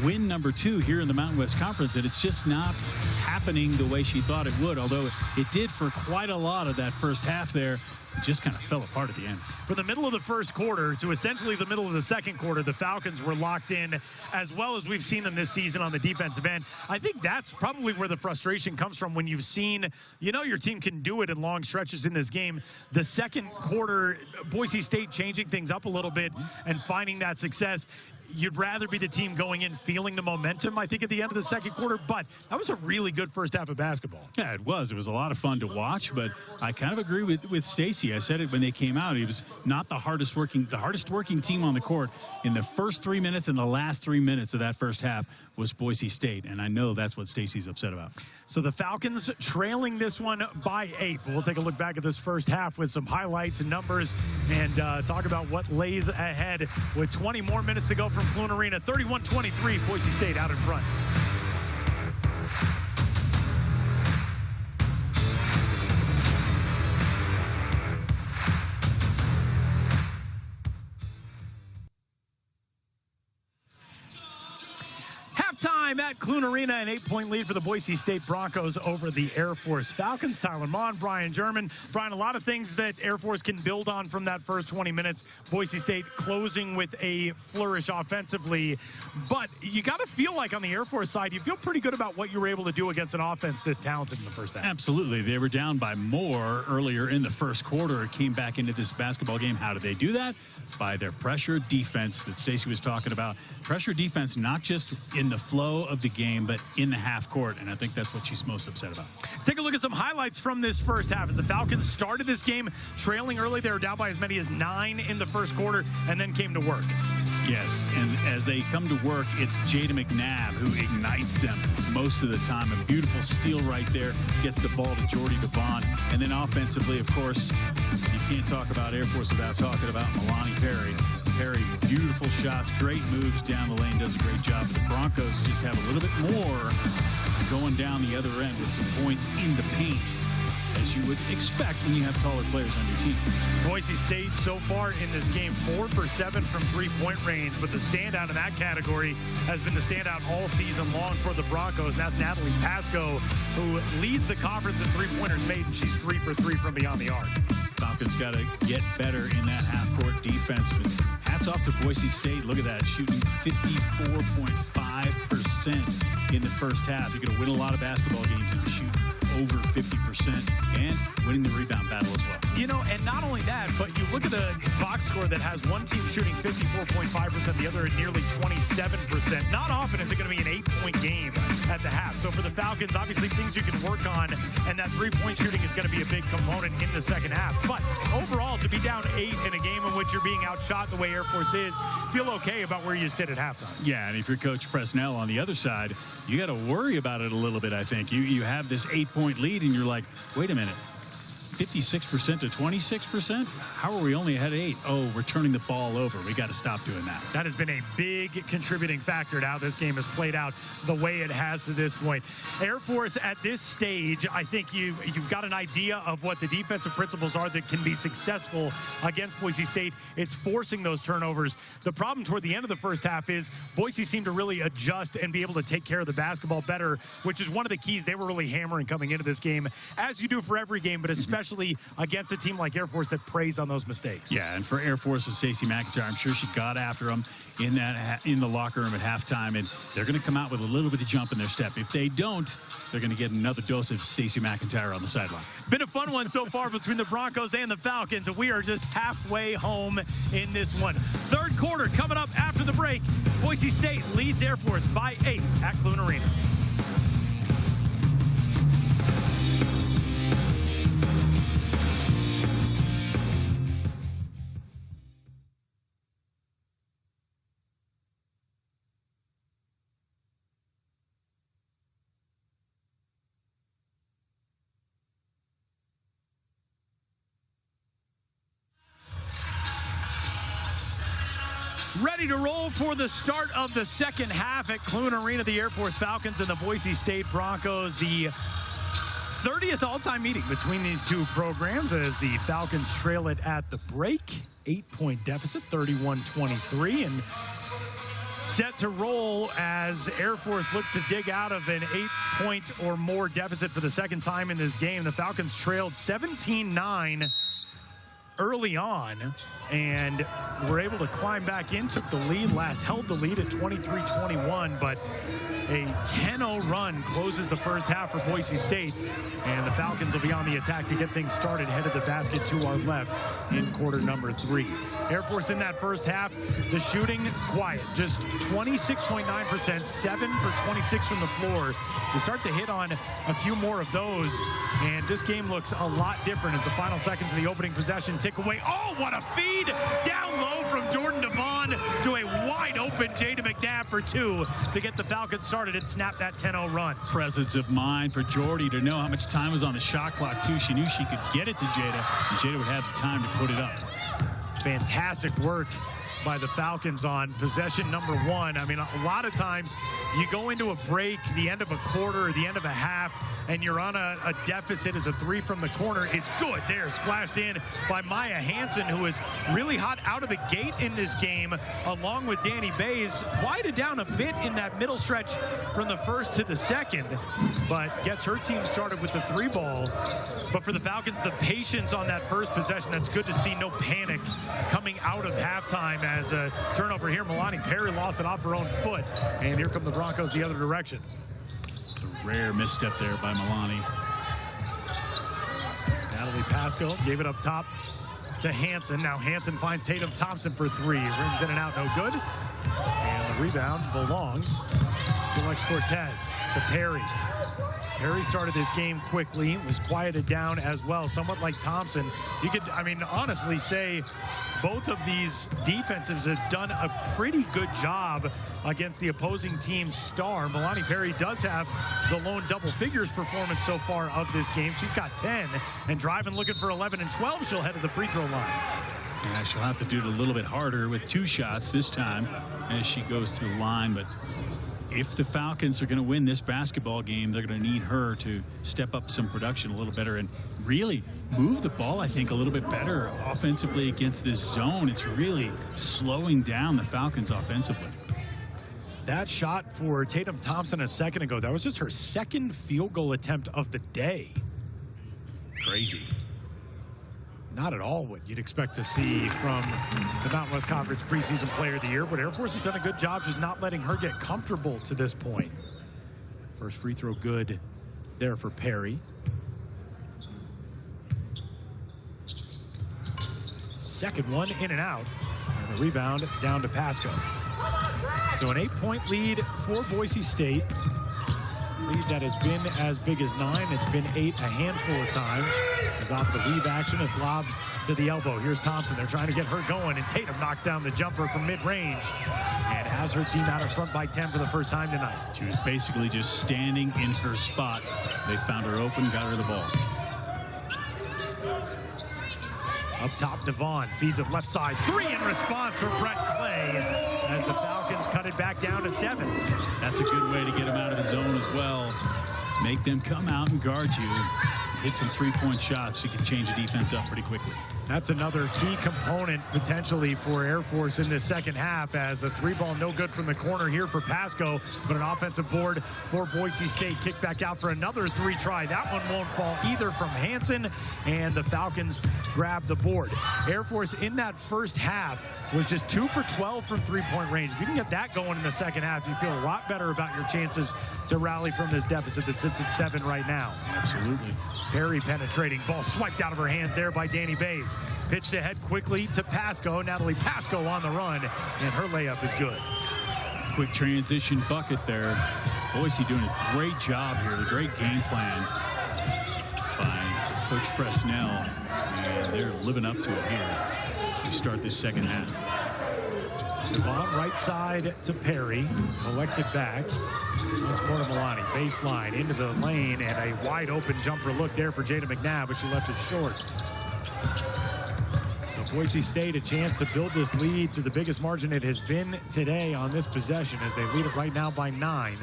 win number 2 here in the Mountain West Conference, and it's just not happening the way she thought it would, although it did for quite a lot of that first half there. It just kind of fell apart at the end. From the middle of the first quarter to essentially the middle of the second quarter, the Falcons were locked in as well as we've seen them this season on the defensive end. I think that's probably where the frustration comes from when you've seen, you know, your team can do it in long stretches in this game. The second quarter, Boise State changing things up a little bit and finding that success. You'd rather be the team going in feeling the momentum, I think, at the end of the second quarter, but that was a really good first half of basketball. Yeah, it was. It was a lot of fun to watch, but I kind of agree with Stacy. I said it when they came out. He was not the hardest working team on the court. In the first 3 minutes and the last 3 minutes of that first half was Boise State, and I know that's what Stacy's upset about. So the Falcons trailing this one by 8. We'll take a look back at this first half with some highlights and numbers and talk about what lays ahead with 20 more minutes to go from Clune Arena. 31-23, Boise State out in front. Halftime at Clune Arena, an 8-point lead for the Boise State Broncos over the Air Force Falcons. Tyler Mon, Brian German. Brian, a lot of things that Air Force can build on from that first 20 minutes. Boise State closing with a flourish offensively. But you got to feel like on the Air Force side, you feel pretty good about what you were able to do against an offense this talented in the first half. Absolutely. They were down by more earlier in the first quarter. Came back into this basketball game. How did they do that? By their pressure defense that Stacy was talking about. Pressure defense, not just in the flow of the game, but in the half court, and I think that's what she's most upset about. Let's take a look at some highlights from this first half. As the Falcons started this game trailing early, they were down by as many as 9 in the first quarter and then came to work. Yes, and as they come to work, it's Jada McNabb who ignites them most of the time. A beautiful steal right there, gets the ball to Jordy Devon. And then offensively, of course, you can't talk about Air Force without talking about Milani Perry. Perry, beautiful shots, great moves down the lane, does a great job. But the Broncos just have a little bit more going down the other end with some points in the paint, as you would expect when you have taller players on your team. Boise State so far in this game 4 for 7 from three-point range, but the standout in that category has been the standout all season long for the Broncos. And that's Natalie Pasco, who leads the conference in three-pointers made, and she's 3 for 3 from beyond the arc. Falcons got to get better in that half-court defense. But hats off to Boise State. Look at that, shooting 54.5% in the first half. You're going to win a lot of basketball games if you shoot over 50% and winning the rebound battle as well. You know, and not only that, but you look at the box score that has one team shooting 54.5%, the other at nearly 27%. Not often is it going to be an 8-point game at the half. So for the Falcons, obviously things you can work on, and that three-point shooting is going to be a big component in the second half. But overall, to be down 8 in a game in which you're being outshot the way Air Force is, feel okay about where you sit at halftime. Yeah, and if you're Coach Presnell on the other side, you got to worry about it a little bit, I think. You have this 8-point lead, and you're like, wait a minute. 56% to 26%? How are we only ahead of 8? Oh, we're turning the ball over. We got to stop doing that. That has been a big contributing factor to how this game has played out the way it has to this point. Air Force at this stage, I think you've got an idea of what the defensive principles are that can be successful against Boise State. It's forcing those turnovers. The problem toward the end of the first half is Boise seemed to really adjust and be able to take care of the basketball better, which is one of the keys they were really hammering coming into this game, as you do for every game, but especially against a team like Air Force that preys on those mistakes. Yeah, and for Air Force and Stacey McIntyre, I'm sure she got after them in the locker room at halftime, and they're going to come out with a little bit of jump in their step. If they don't, they're going to get another dose of Stacey McIntyre on the sideline. Been a fun one so far between the Broncos and the Falcons, and we are just halfway home in this one. Third quarter coming up after the break. Boise State leads Air Force by 8 at Clune Arena. Ready to roll for the start of the second half at Clune Arena. The Air Force Falcons and the Boise State Broncos. The 30th all-time meeting between these two programs as the Falcons trail it at the break. 8-point deficit, 31-23, and set to roll as Air Force looks to dig out of an 8-point or more deficit for the second time in this game. The Falcons trailed 17-9 early on and were able to climb back in, took the lead, held the lead at 23-21, but a 10-0 run closes the first half for Boise State, and the Falcons will be on the attack to get things started. Head of the basket to our left in quarter number 3. Air Force in that first half, the shooting quiet, just 26.9%, 7 for 26 from the floor. You start to hit on a few more of those, and this game looks a lot different as the final seconds of the opening possession tick away. Oh, what a feed! Down low from Jordan Devon to a wide open Jada McNabb for 2 to get the Falcons started and snap that 10-0 run. Presence of mind for Jordy to know how much time was on the shot clock, too. She knew she could get it to Jada, and Jada would have the time to put it up. Fantastic work by the Falcons on possession number 1. I mean, a lot of times you go into a break, the end of a quarter or the end of a half, and you're on a deficit as a 3 from the corner is good. There, splashed in by Maya Hansen, who is really hot out of the gate in this game, along with Danny Bays. Quieted down a bit in that middle stretch from the first to the second, but gets her team started with the 3 ball. But for the Falcons, the patience on that first possession, that's good to see. No panic coming out of halftime as a turnover here. Milani Perry lost it off her own foot, and here come the Broncos the other direction. It's a rare misstep there by Milani. Natalie Pasco gave it up top to Hansen. Now Hansen finds Tatum Thompson for 3. Rims in and out, no good. And the rebound belongs to Lex Cortez, to Perry. Perry started this game quickly, was quieted down as well, somewhat like Thompson. You could, I mean, honestly say both of these defenses have done a pretty good job against the opposing team's star. Milani Perry does have the lone double figures performance so far of this game. She's got 10, and driving looking for 11 and 12. She'll head to the free throw line. Yeah, she'll have to do it a little bit harder with 2 shots this time as she goes to the line, but if the Falcons are going to win this basketball game, they're going to need her to step up some production a little better and really move the ball, I think, a little bit better offensively against this zone. It's really slowing down the Falcons offensively. That shot for Tatum Thompson a second ago, that was just her 2nd field goal attempt of the day. Crazy. Not at all what you'd expect to see from the Mountain West Conference preseason player of the year, but Air Force has done a good job just not letting her get comfortable to this point. First free throw good there for Perry. Second one in and out, and the rebound down to Pasco. So an 8-point lead for Boise State. Lead that has been as big as 9. It's been 8 a handful of times. As off the weave action, it's lobbed to the elbow. Here's Thompson. They're trying to get her going, and Tatum knocks down the jumper from mid-range and has her team out in front by 10 for the first time tonight. She was basically just standing in her spot. They found her open, got her the ball. Up top, Devon feeds it left side. 3 in response from Brett Clay as the Falcons cut it back down to 7. That's a good way to get them out of the zone as well. Make them come out and guard you. Hit some 3-point shots. You can change the defense up pretty quickly. That's another key component potentially for Air Force in this second half, as the 3 ball no good from the corner here for Pasco, but an offensive board for Boise State. Kick back out for another 3 try. That one won't fall either from Hansen, and the Falcons grab the board. Air Force in that first half was just 2 for 12 from 3-point range. If you can get that going in the second half, you feel a lot better about your chances to rally from this deficit that sits at 7 right now. Absolutely. Perry penetrating, ball swiped out of her hands there by Danny Bays. Pitched ahead quickly to Pasco. Natalie Pasco on the run, and her layup is good. Quick transition bucket there. Boise doing a great job here. A great game plan by Coach Presnell, and they're living up to it here as we start this second half. Devon right side to Perry, collects it back. That's Porter Milani, baseline into the lane, and a wide open jumper look there for Jada McNabb, but she left it short. So So Boise State a chance to build this lead to the biggest margin it has been today on this possession as they lead it right now by 9.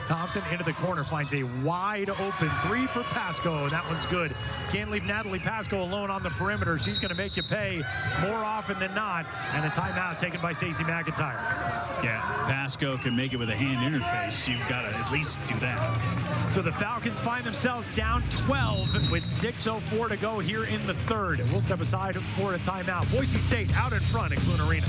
Thompson into the corner, finds a wide open 3 for Pasco. That one's good. Can't leave Natalie Pasco alone on the perimeter. She's going to make you pay more often than not. And a timeout taken by Stacey McIntyre. Yeah, Pasco can make it with a hand interface. You've got to at least do that. So the Falcons find themselves down 12 with 6:04 to go here in the third. We'll step aside for a timeout. Boise State out in front at Clune Arena.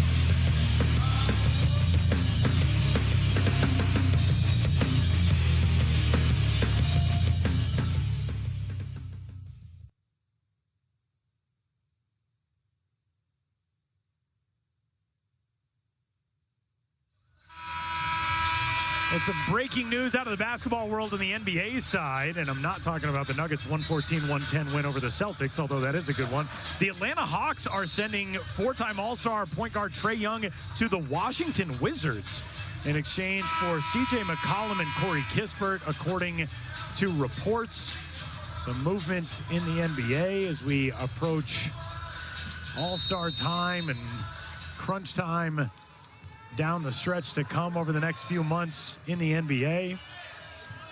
And some breaking news out of the basketball world in the NBA side, and I'm not talking about the Nuggets' 114-110 win over the Celtics, although that is a good one. The Atlanta Hawks are sending 4-time All-Star point guard Trae Young to the Washington Wizards in exchange for C.J. McCollum and Corey Kispert, according to reports. Some movement in the NBA as we approach All-Star time and crunch time down the stretch to come over the next few months in the NBA.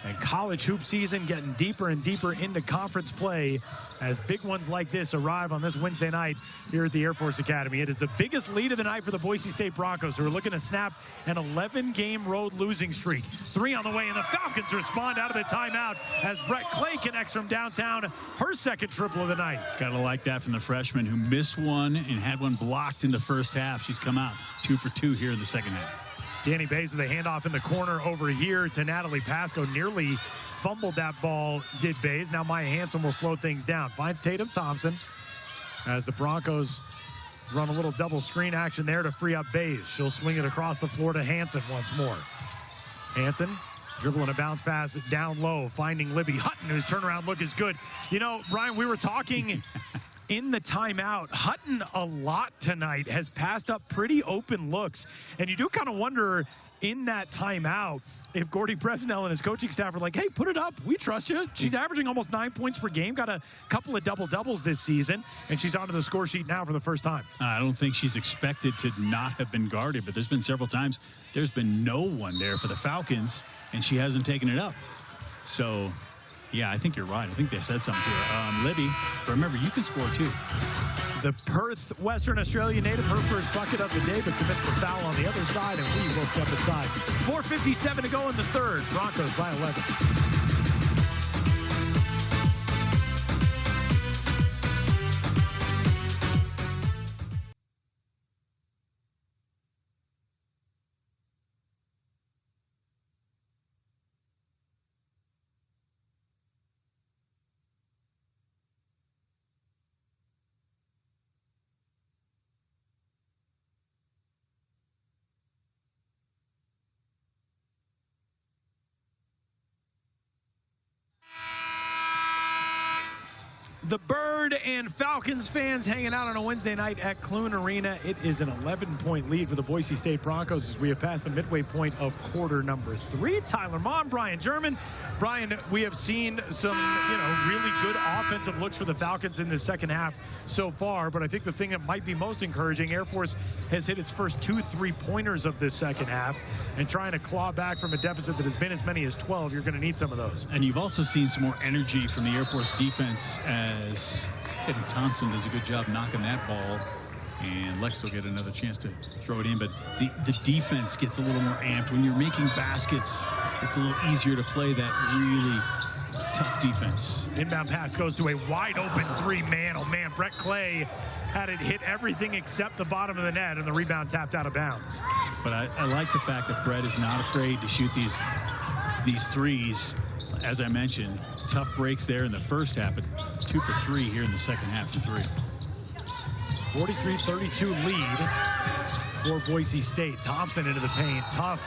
And college hoop season getting deeper and deeper into conference play as big ones like this arrive on this Wednesday night here at the Air Force Academy. It is the biggest lead of the night for the Boise State Broncos, who are looking to snap an 11-game road losing streak. 3 on the way, and the Falcons respond out of the timeout as Brett Clay connects from downtown, her second triple of the night. Gotta like that from the freshman who missed one and had one blocked in the first half. She's come out 2 for 2 here in the second half. Danny Bays with a handoff in the corner over here to Natalie Pasco. Nearly fumbled that ball, did Bays. Now Maya Hansen will slow things down. Finds Tatum Thompson as the Broncos run a little double screen action there to free up Bays. She'll swing it across the floor to Hansen once more. Hansen dribbling a bounce pass down low, finding Libby Hutton, whose turnaround look is good. You know, Ryan, we were talking in the timeout. Hutton a lot tonight has passed up pretty open looks. And you do kind of wonder in that timeout if Gordy Presnell and his coaching staff are like, hey, put it up. We trust you. She's averaging almost 9 points per game, got a couple of double-doubles this season, and she's onto the score sheet now for the first time. I don't think she's expected to not have been guarded, but there's been several times there's been no one there for the Falcons, and she hasn't taken it up. So, yeah, I think you're right. I think they said something to her. Libby, remember, you can score too. The Perth, Western Australia native, her first bucket of the day, but commits the foul on the other side, and we will step aside. 4:57 to go in the third. Broncos by 11. The Bird and Falcons fans hanging out on a Wednesday night at Clune Arena. It is an 11-point lead for the Boise State Broncos as we have passed the midway point of quarter number 3. Tyler Maun, Brian German. Brian, we have seen some, really good offensive looks for the Falcons in the second half so far, but I think the thing that might be most encouraging, Air Force has hit its first 2 3-pointers of this second half, and trying to claw back from a deficit that has been as many as 12. You're going to need some of those. And you've also seen some more energy from the Air Force defense as Tatum Thompson does a good job knocking that ball, and Lex will get another chance to throw it in. But the defense gets a little more amped. When you're making baskets, it's a little easier to play that really tough defense. Inbound pass goes to a wide open 3. Man, oh man, Brett Clay had it hit everything except the bottom of the net, and the rebound tapped out of bounds. But I like the fact that Brett is not afraid to shoot these threes. As I mentioned, tough breaks there in the first half, but 2 for 3 here in the second half from 3. 43-32 lead for Boise State. Thompson into the paint. Tough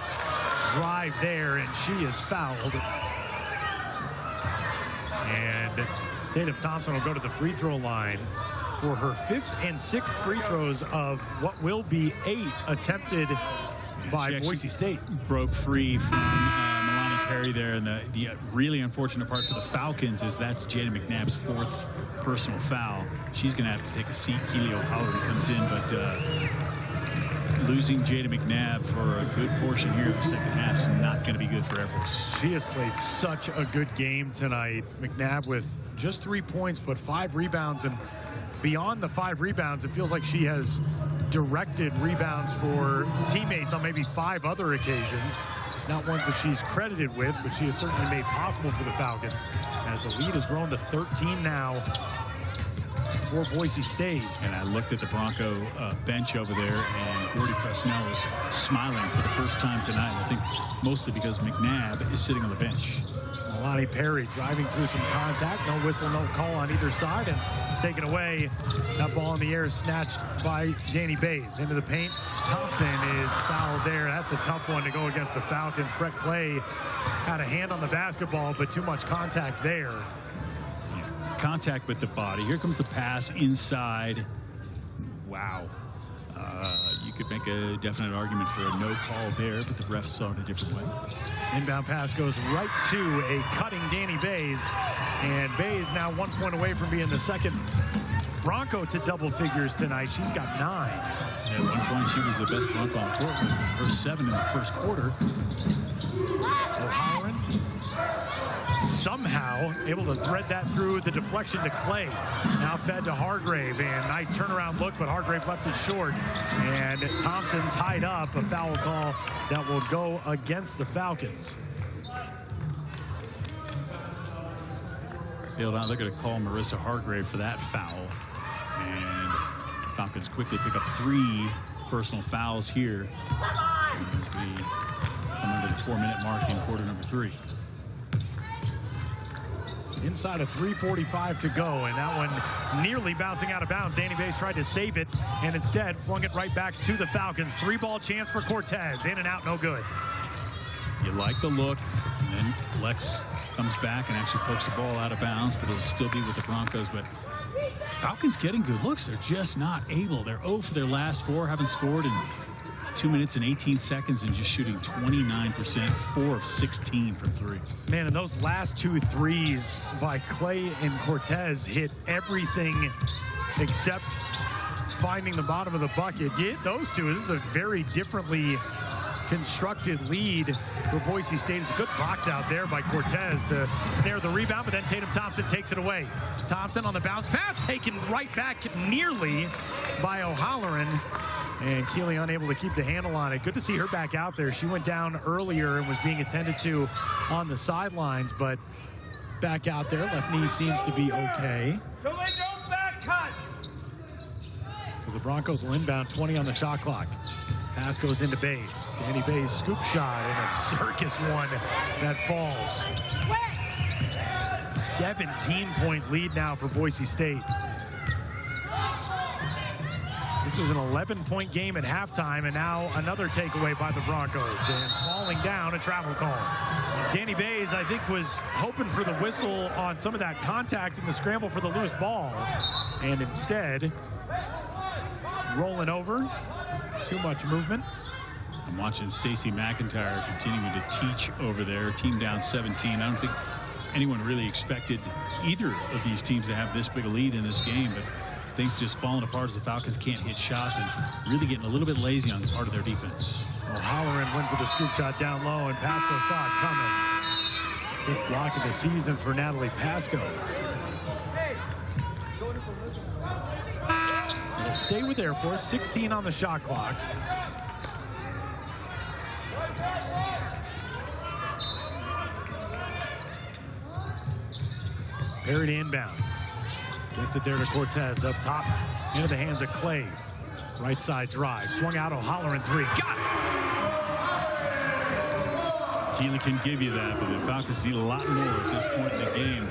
drive there, and she is fouled. And Tatum Thompson will go to the free throw line for her 5th and 6th free throws of what will be 8 attempted by Boise State. Broke free from Perry there. And the really unfortunate part for the Falcons is that's Jada McNabb's 4th personal foul. She's going to have to take a seat. Keely O'Halloran comes in, but losing Jada McNabb for a good portion here in the second half is not going to be good for Air Force. She has played such a good game tonight. McNabb with just 3 points, but 5 rebounds. And beyond the 5 rebounds, it feels like she has directed rebounds for teammates on maybe 5 other occasions. Not ones that she's credited with, but she has certainly made possible for the Falcons, as the lead has grown to 13 now for Boise State. And I looked at the Bronco bench over there, and Gordy Presnell was smiling for the first time tonight. I think mostly because McNabb is sitting on the bench. Lonnie Perry driving through some contact. No whistle, no call on either side, and taken away. That ball in the air is snatched by Danny Bays. Into the paint. Thompson is fouled there. That's a tough one to go against the Falcons. Brett Clay had a hand on the basketball, but too much contact there. Contact with the body. Here comes the pass inside. Wow. You could make a definite argument for a no call there, but the refs saw it a different way. Inbound pass goes right to a cutting Danny Bays, and Bays now 1 point away from being the second Bronco to double figures tonight. She's got 9. At one point, she was the best Bronco on court with her 7 in the first quarter. O'Halloran somehow able to thread that through the deflection to Clay. Now fed to Hargrave, and nice turnaround look, but Hargrave left it short. And Thompson tied up, a foul call that will go against the Falcons. They're going to call Marissa Hargrave for that foul. And Falcons quickly pick up 3 personal fouls here as we come under the 4-minute mark in quarter number 3. Inside of 3:45 to go, and that one nearly bouncing out of bounds. Danny Bays tried to save it, and instead flung it right back to the Falcons. 3-ball chance for Cortez. In and out, no good. You like the look, and then Lex comes back and actually pokes the ball out of bounds, but it'll still be with the Broncos. But Falcons getting good looks. They're just not able. They're 0 for their last 4, haven't scored in 2 minutes and 18 seconds, and just shooting 29%, 4 of 16 from 3. Man, and those last 2 threes by Clay and Cortez hit everything except finding the bottom of the bucket. You hit those 2. This is a very differently constructed lead for Boise State. It's a good box out there by Cortez to snare the rebound, but then Tatum Thompson takes it away. Thompson on the bounce pass, taken right back nearly by O'Halloran. And Keely unable to keep the handle on it. Good to see her back out there. She went down earlier and was being attended to on the sidelines, but back out there. Left knee seems to be okay. So they don't back cut. So the Broncos will inbound, 20 on the shot clock. Pass goes into Bays. Danny Bays scoop shot and a circus one that falls. 17-point lead now for Boise State. This was an 11-point game at halftime, and now another takeaway by the Broncos. And falling down, a travel call. Danny Bays, I think, was hoping for the whistle on some of that contact in the scramble for the loose ball. And instead, rolling over. Too much movement. I'm watching Stacey McIntyre continuing to teach over there. Team down 17. I don't think anyone really expected either of these teams to have this big a lead in this game, but things just falling apart as the Falcons can't hit shots and really getting a little bit lazy on the part of their defense. O'Halloran went for the scoop shot down low, and Pasco saw it coming. 5th block of the season for Natalie Pasco. It'll stay with Air Force, 16 on the shot clock. Perry to inbound. Gets it there to Cortez up top into the hands of Clay. Right side drive. Swung out O'Halloran 3. Got it! Keely can give you that, but the Falcons need a lot more at this point in the game.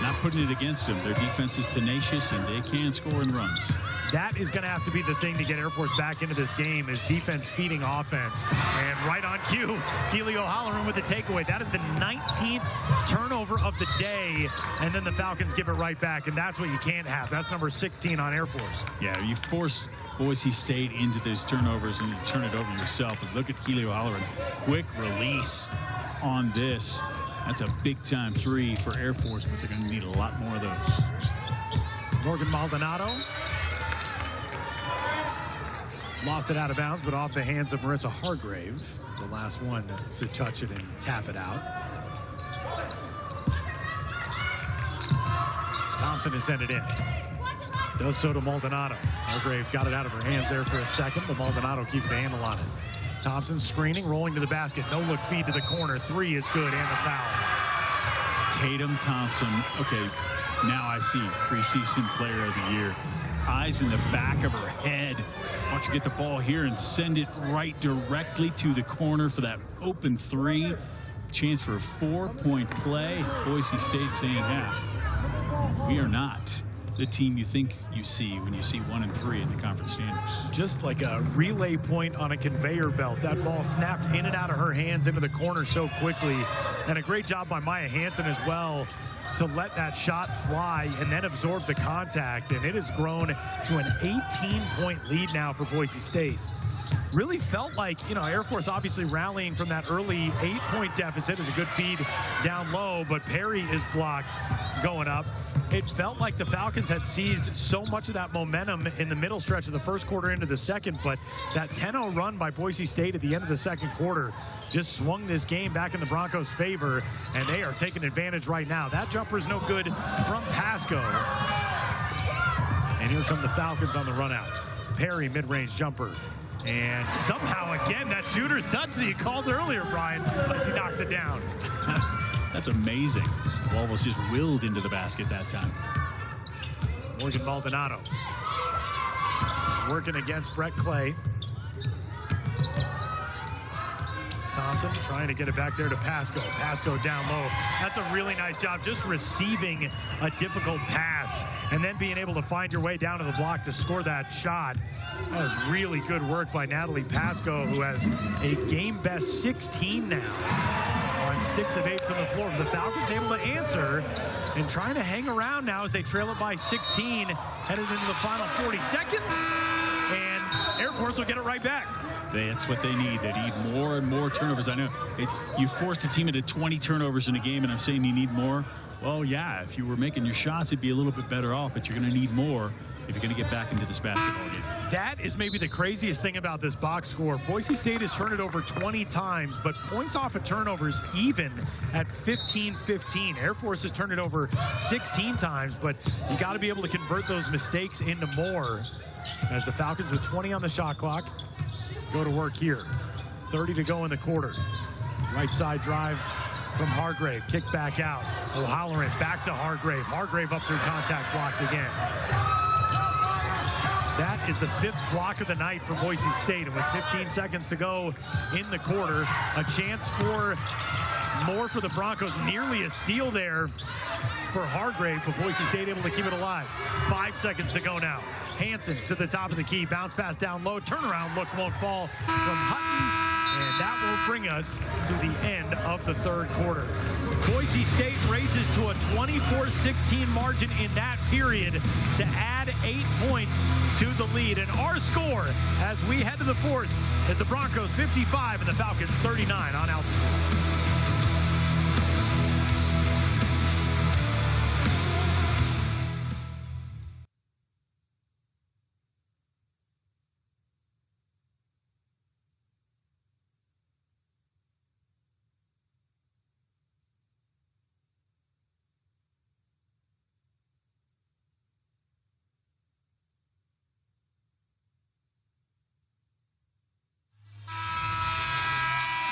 Not putting it against them. Their defense is tenacious, and they can score in runs. That is going to have to be the thing to get Air Force back into this game, is defense feeding offense. And right on cue, Keely O'Halloran with the takeaway. That is the 19th turnover of the day, and then the Falcons give it right back, and that's what you can't have. That's number 16 on Air Force. Yeah, you force Boise State into those turnovers and you turn it over yourself. And look at Keely O'Halloran. Quick release. on this. That's a big-time three for Air Force, but they're going to need a lot more of those. Morgan Maldonado lost it out of bounds, but off the hands of Marissa Hargrave, the last one to touch it and tap it out. Thompson has sent it in. Does so to Maldonado. Hargrave got it out of her hands there for a second, but Maldonado keeps the handle on it. Thompson screening, rolling to the basket. No look feed to the corner. Three is good, and the foul. Tatum Thompson. Okay, now I see preseason player of the year. Eyes in the back of her head. Why don't you get the ball here and send it right directly to the corner for that open three. Chance for a 4-point play. Boise State saying, yeah, we are not the team you think you see when you see 1 and 3 in the conference standings. Just like a relay point on a conveyor belt. That ball snapped in and out of her hands into the corner so quickly. And a great job by Maya Hansen as well to let that shot fly and then absorb the contact. And it has grown to an 18-point lead now for Boise State. Really felt like, you know, Air Force obviously rallying from that early 8-point deficit is a good feed down low, but Perry is blocked going up. It felt like the Falcons had seized so much of that momentum in the middle stretch of the first quarter into the second, but that 10-0 run by Boise State at the end of the second quarter just swung this game back in the Broncos' favor, and they are taking advantage right now. That jumper is no good from Pasco. And here come the Falcons on the run out. Perry, mid-range jumper. And somehow, again, that shooter's touch that you called earlier, Brian, as he knocks it down. That's amazing. The ball was just willed into the basket that time. Morgan Maldonado working against Brett Clay. Thompson trying to get it back there to Pasco. Pasco down low. That's a really nice job just receiving a difficult pass and then being able to find your way down to the block to score that shot. That was really good work by Natalie Pasco, who has a game best 16 now on 6 of 8 from the floor. The Falcons able to answer and trying to hang around now as they trail it by 16, headed into the final 40 seconds. And Air Force will get it right back. That's what they need. They need more and more turnovers. I know you forced a team into 20 turnovers in a game, and I'm saying you need more. Well, yeah, if you were making your shots, it'd be a little bit better off, but you're going to need more if you're going to get back into this basketball game. That is maybe the craziest thing about this box score. Boise State has turned it over 20 times, but points off of turnovers even at 15-15. Air Force has turned it over 16 times, but you got to be able to convert those mistakes into more. As the Falcons with 20 on the shot clock go to work here. 30 to go in the quarter. Right side drive from Hargrave. Kick back out. O'Halloran back to Hargrave. Hargrave up through contact, blocked again. That is the 5th block of the night for Boise State. And with 15 seconds to go in the quarter, a chance for more for the Broncos. Nearly a steal there for Hargrave, but Boise State able to keep it alive. 5 seconds to go now. Hansen to the top of the key. Bounce pass down low. Turnaround look won't fall from Hutton. And that will bring us to the end of the third quarter. Boise State races to a 24-16 margin in that period to add 8 points to the lead. And our score as we head to the fourth is the Broncos 55 and the Falcons 39 on altitude.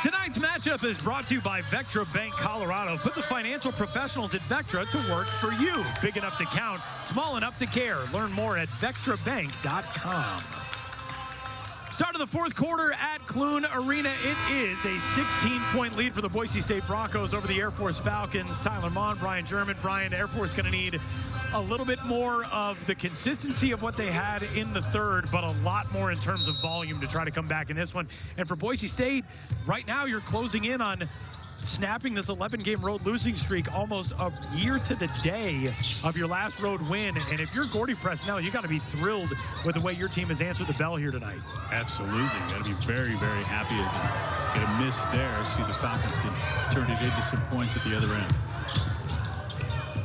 Tonight's matchup is brought to you by Vectra Bank Colorado. Put the financial professionals at Vectra to work for you. Big enough to count, small enough to care. Learn more at vectrabank.com. Start of the fourth quarter at Clune Arena. It is a 16-point lead for the Boise State Broncos over the Air Force Falcons. Tyler Mon, Brian German. Brian, Air Force going to need a little bit more of the consistency of what they had in the third, but a lot more in terms of volume to try to come back in this one. And for Boise State, right now you're closing in on snapping this 11-game road losing streak almost a year to the day of your last road win. And if you're Gordy Presnell, you got to be thrilled with the way your team has answered the bell here tonight. Absolutely. Got to be very, very happy to get a miss there. See the Falcons can turn it into some points at the other end.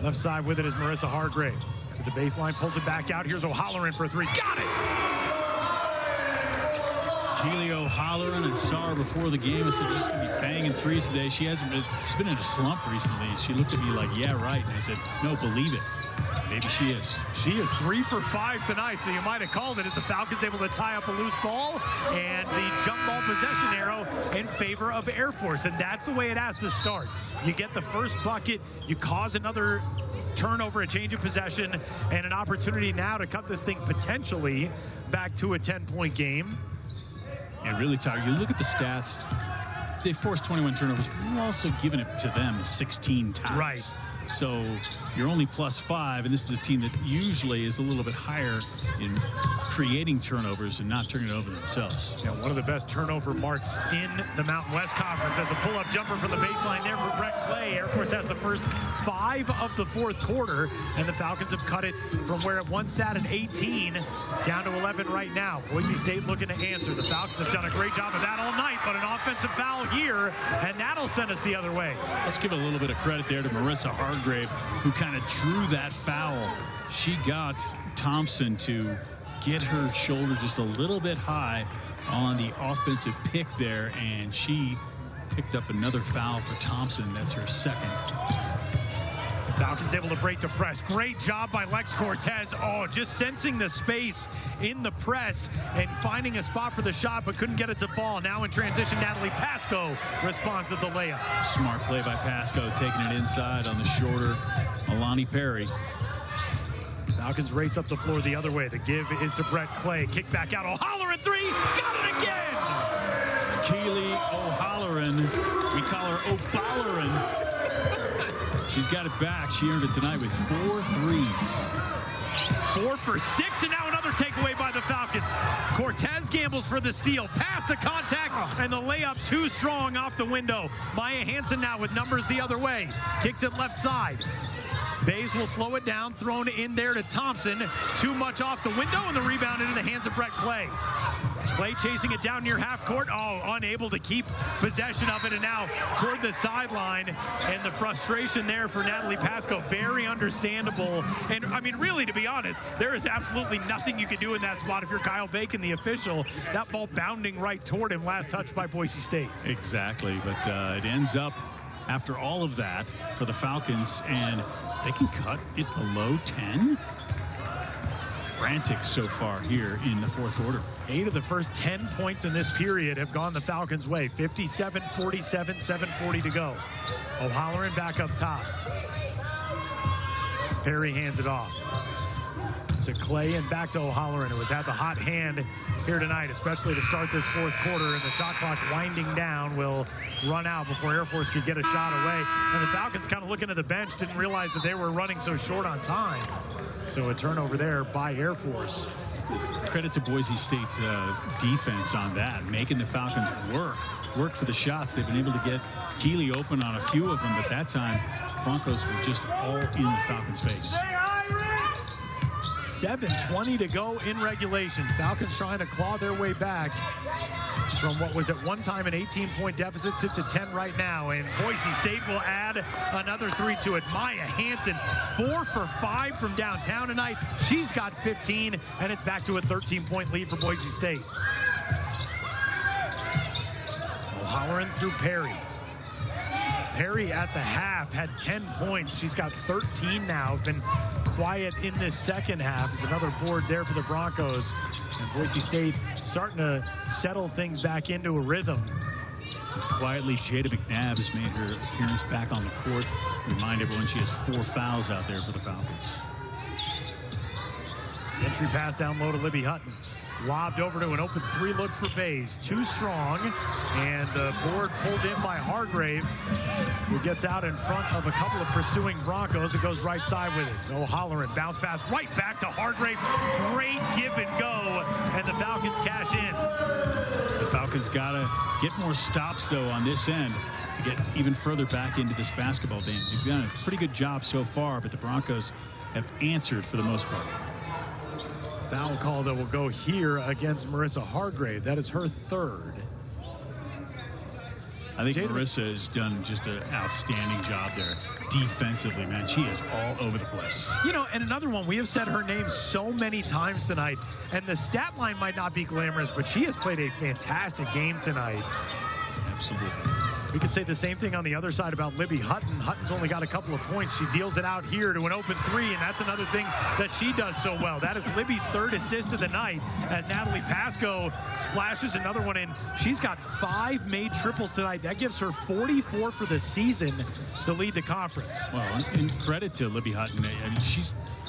Left side with it is Marissa Hargrave. To the baseline, pulls it back out. Here's O'Halloran for three. Got it! Keely O'Halloran, and saw her before the game. I said, just going to be banging threes today. She's been in a slump recently. She looked at me like, yeah, right. And I said, no, believe it. Maybe she is. She is 3 for 5 tonight, so you might have called it as the Falcons able to tie up a loose ball and the jump ball possession arrow in favor of Air Force. And that's the way it has to start. You get the first bucket, you cause another turnover, a change of possession, and an opportunity now to cut this thing potentially back to a 10-point game. And really, Tyler, you look at the stats, they forced 21 turnovers, but you've also given it to them 16 times. Right. So you're only +5, and this is a team that usually is a little bit higher in creating turnovers and not turning it over themselves. Yeah, one of the best turnover marks in the Mountain West Conference as a pull-up jumper from the baseline there for Brett Clay. Air Force has the first 5 of the 4th quarter, and the Falcons have cut it from where it once sat at 18 down to 11 right now. Boise State looking to answer. The Falcons have done a great job of that all night, but an offensive foul here, and that'll send us the other way. Let's give a little bit of credit there to Marissa Hargrave, who kind of drew that foul. She got Thompson to get her shoulder just a little bit high on the offensive pick there, and she picked up another foul for Thompson. That's her second. Falcons able to break the press. Great job by Lex Cortez. Oh, just sensing the space in the press and finding a spot for the shot, but couldn't get it to fall. Now in transition, Natalie Pasco responds with the layup. Smart play by Pasco, taking it inside on the shorter Alani Perry. Falcons race up the floor the other way. The give is to Brett Clay. Kick back out. O'Halloran three. Got it again. Keely O'Halloran. We call her O'Ballerin. She's got it back. She earned it tonight with 4 threes. 4 for 6, and now another takeaway by the Falcons. Cortez gambles for the steal. Pass to contact, and the layup too strong off the window. Maya Hansen now with numbers the other way. Kicks it left side. Bays will slow it down, thrown in there to Thompson. Too much off the window, and the rebound into the hands of Brett Clay. Clay chasing it down near half court. Oh, unable to keep possession of it, and now toward the sideline. And the frustration there for Natalie Pasco, very understandable. And I mean, really, to be honest, there is absolutely nothing you can do in that spot if you're Kyle Bacon, the official. That ball bounding right toward him, last touch by Boise State. Exactly, but it ends up after all of that for the Falcons, and they can cut it below 10. Frantic so far here in the 4th quarter. 8 of the first 10 points in this period have gone the Falcons' way. 57-47, 7:40 to go. O'Halloran back up top. Perry hands it off to Clay and back to O'Halloran, who has had the hot hand here tonight, especially to start this 4th quarter, and the shot clock winding down will run out before Air Force could get a shot away. And the Falcons kind of looking at the bench, didn't realize that they were running so short on time. So a turnover there by Air Force. Credit to Boise State defense on that, making the Falcons work for the shots. They've been able to get Keely open on a few of them, but that time Broncos were just all in the Falcons' face. 7:20 to go in regulation. Falcons trying to claw their way back from what was at one time an 18-point deficit, sits at 10 right now, and Boise State will add another 3 to it. Maya Hansen, 4 for 5 from downtown tonight. She's got 15, and it's back to a 13-point lead for Boise State. O'Halloran through Perry. Perry at the half had 10 points. She's got 13 now. Been quiet in this second half. There's another board there for the Broncos. And Boise State starting to settle things back into a rhythm. Quietly, Jada McNabb has made her appearance back on the court. Remind everyone she has 4 fouls out there for the Falcons. Entry pass down low to Libby Hutton. Lobbed over to an open 3 look for Bays. Too strong, and the board pulled in by Hargrave, who gets out in front of a couple of pursuing Broncos. It goes right side with it. O'Halloran bounce pass right back to Hargrave. Great give and go, and the Falcons cash in. The Falcons got to get more stops, though, on this end to get even further back into this basketball game. They've done a pretty good job so far, but the Broncos have answered for the most part. Foul call that will go here against Marissa Hargrave. That is her third. I think Marissa has done just an outstanding job there defensively, man. She is all over the place. You know, and another one, we have said her name so many times tonight, and the stat line might not be glamorous, but she has played a fantastic game tonight. Absolutely. We could say the same thing on the other side about Libby Hutton. Hutton's only got a couple of points. She deals it out here to an open three, and that's another thing that she does so well. That is Libby's third assist of the night as Natalie Pasco splashes another one in. She's got 5 made triples tonight. That gives her 44 for the season to lead the conference. Well, and credit to Libby Hutton. I mean,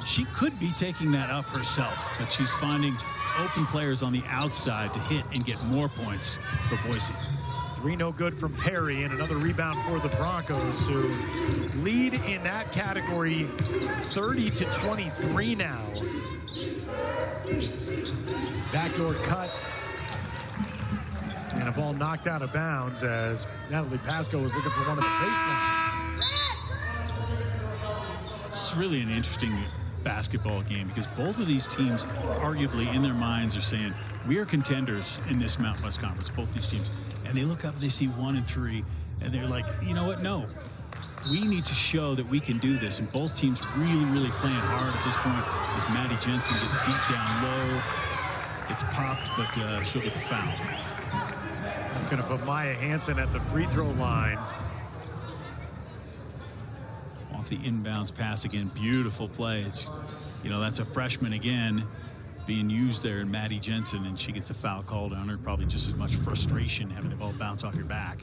she could be taking that up herself, but she's finding open players on the outside to hit and get more points for Boise. 3 no good from Perry, and another rebound for the Broncos, who lead in that category 30-23 now. Backdoor cut. And a ball knocked out of bounds as Natalie Pasco was looking for one at the baseline. It's really an interesting basketball game because both of these teams arguably in their minds are saying we are contenders in this Mountain West Conference, both these teams, and they look up, they see 1 and 3, and they're like, you know what, no, we need to show that we can do this. And both teams really playing hard at this point as Maddie Jensen gets beat down low. It's popped, but she'll get the foul. That's going to put Maya Hansen at the free throw line. Off the inbounds pass again, beautiful play. It's, you know, that's a freshman again being used there in Maddie Jensen, and she gets the foul called on her. Probably just as much frustration having the ball bounce off your back.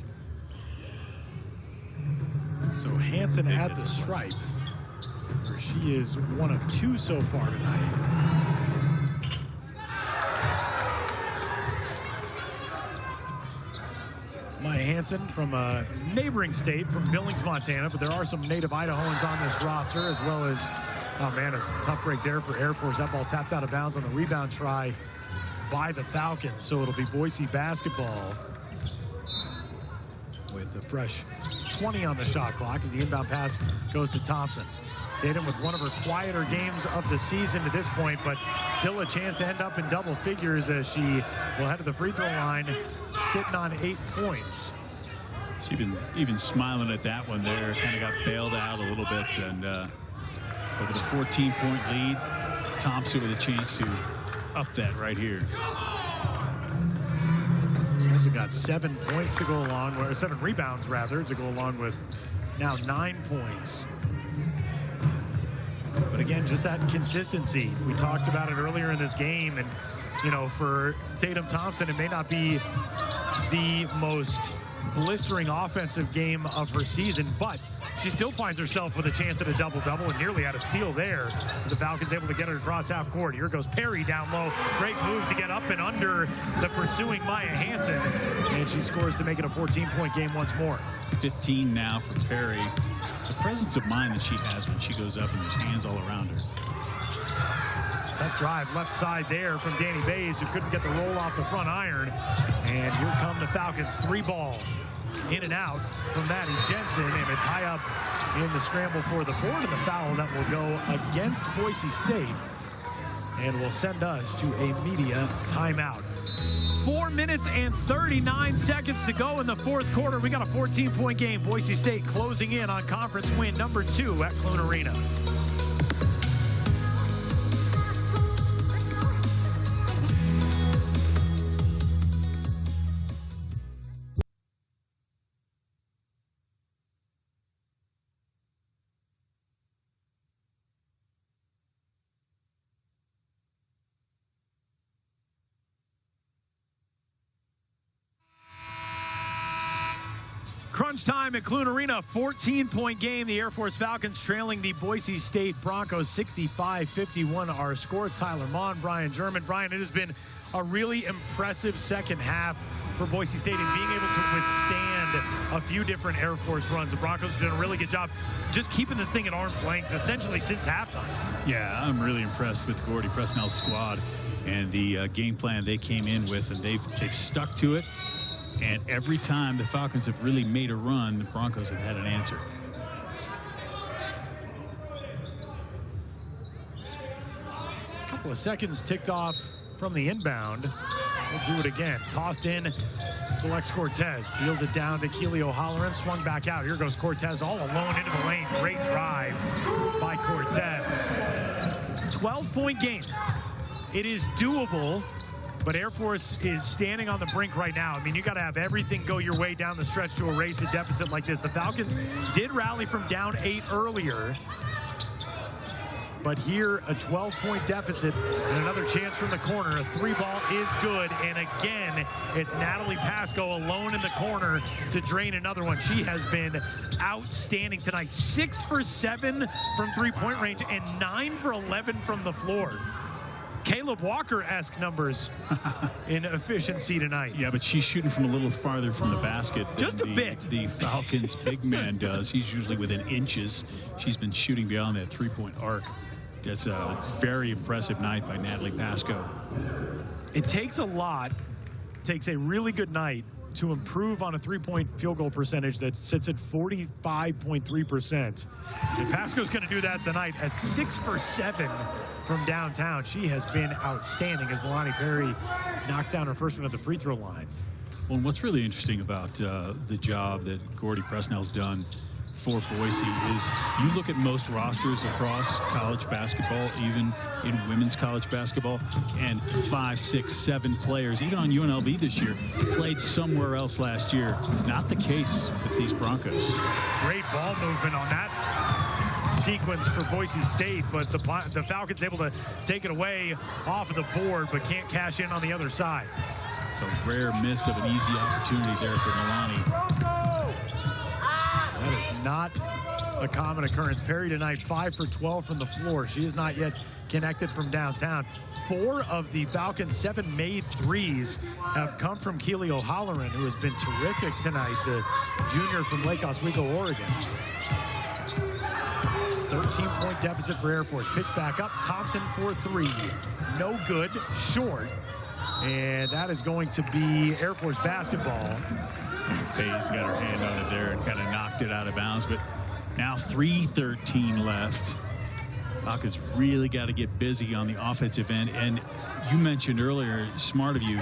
So Hansen at the stripe, where she is 1 of 2 so far tonight. Maya Hansen from a neighboring state, from Billings, Montana, but there are some native Idahoans on this roster, as well as, oh man, a tough break there for Air Force. That ball tapped out of bounds on the rebound try by the Falcons. So it'll be Boise basketball with the fresh 20 on the shot clock as the inbound pass goes to Thompson. Tatum with one of her quieter games of the season to this point, but still a chance to end up in double figures as she will head to the free throw line, sitting on 8 points. She's been even smiling at that one there, kind of got bailed out a little bit, and over the 14-point lead, Thompson with a chance to up that right here. She's also got 7 points to go along, or 7 rebounds rather, to go along with now 9 points. But again, just that consistency. We talked about it earlier in this game, and you know, for Tatum Thompson, it may not be the most blistering offensive game of her season, but she still finds herself with a chance at a double-double and nearly had a steal there. The Falcons able to get her across half court. Here goes Perry down low. Great move to get up and under the pursuing Maya Hansen, and she scores to make it a 14-point game once more. 15 now for Perry. The presence of mind that she has when she goes up and there's hands all around her. Tough drive left side there from Danny Bays, who couldn't get the roll off the front iron. And here come the Falcons. 3-ball in and out from Maddie Jensen, and a tie-up in the scramble for the board, and the foul that will go against Boise State and will send us to a media timeout. 4 minutes and 39 seconds to go in the fourth quarter. We got a 14-point game. Boise State closing in on conference win number 2 at Clune Arena. Crunch time at Clune Arena, 14-point game. The Air Force Falcons trailing the Boise State Broncos 65-51. Our score, Tyler Mon, Brian German. Brian, it has been a really impressive second half for Boise State in being able to withstand a few different Air Force runs. The Broncos have done a really good job just keeping this thing at arm's length, essentially since halftime. Yeah, I'm really impressed with Gordy Presnell's squad and the game plan they came in with, and they've stuck to it. And every time the Falcons have really made a run, the Broncos have had an answer. A couple of seconds ticked off from the inbound. We'll do it again. Tossed in to Lex Cortez. Deals it down to Keely O'Halloran. Swung back out. Here goes Cortez all alone into the lane. Great drive by Cortez. 12-point game. It is doable, but Air Force is standing on the brink right now. I mean, you got to have everything go your way down the stretch to erase a deficit like this. The Falcons did rally from down 8 earlier. But here, a 12-point deficit and another chance from the corner. A 3-ball is good. And again, it's Natalie Pasco alone in the corner to drain another one. She has been outstanding tonight. 6 for 7 from 3-point range and 9 for 11 from the floor. Caleb Walker-esque numbers in efficiency tonight. Yeah, but she's shooting from a little farther from the basket than just a bit. The Falcons' big man does. He's usually within inches. She's been shooting beyond that 3-point arc. That's a very impressive night by Natalie Pasco. It takes a lot, takes a really good night to improve on a 3-point field goal percentage that sits at 45.3%. And Pasco's going to do that tonight at 6 for 7 from downtown. She has been outstanding as Milani Perry knocks down her first one at the free throw line. Well, and what's really interesting about the job that Gordy Presnell's done for Boise is you look at most rosters across college basketball, even in women's college basketball, and 5, 6, 7 players, even on UNLV this year, played somewhere else last year. Not the case with these Broncos. Great ball movement on that sequence for Boise State, but the Falcons able to take it away off of the board, but can't cash in on the other side. So a rare miss of an easy opportunity there for Milani. That is not a common occurrence. Perry tonight 5 for 12 from the floor. She is not yet connected from downtown. 4 of the Falcons' 7 made threes have come from Keely O'Halloran, who has been terrific tonight, the junior from Lake Oswego, Oregon. 13-point deficit for Air Force. Picked back up. Thompson for 3. No good. Short. And that is going to be Air Force basketball. Faye's got her hand on it there and kind of knocked it out of bounds, but now 3:13 left. Falcons really got to get busy on the offensive end. And you mentioned earlier, smart of you,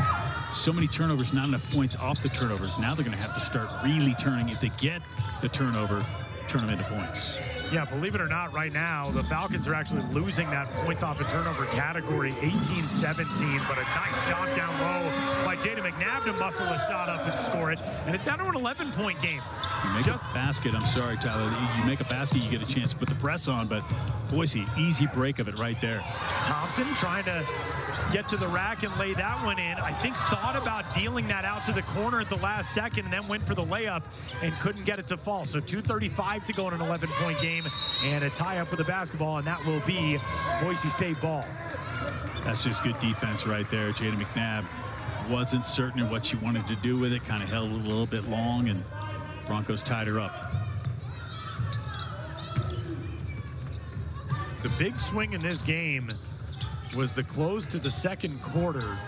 so many turnovers, not enough points off the turnovers. Now they're going to have to start really turning. If they get the turnover, turn them into points. Yeah, believe it or not, right now, the Falcons are actually losing that points off a turnover category, 18-17, but a nice job down low by Jada McNabb to muscle a shot up and score it, and it's down to an 11-point game. You make a basket, I'm sorry, Tyler, you make a basket, you get a chance to put the press on, but Boise, easy break of it right there. Thompson trying to get to the rack and lay that one in. I think thought about dealing that out to the corner at the last second and then went for the layup and couldn't get it to fall. So 2:35 to go in an 11-point game and a tie up with the basketball, and that will be Boise State ball. That's just good defense right there. Jada McNabb wasn't certain of what she wanted to do with it, kind of held it a little bit long, and Broncos tied her up. The big swing in this game was the close to the second quarter.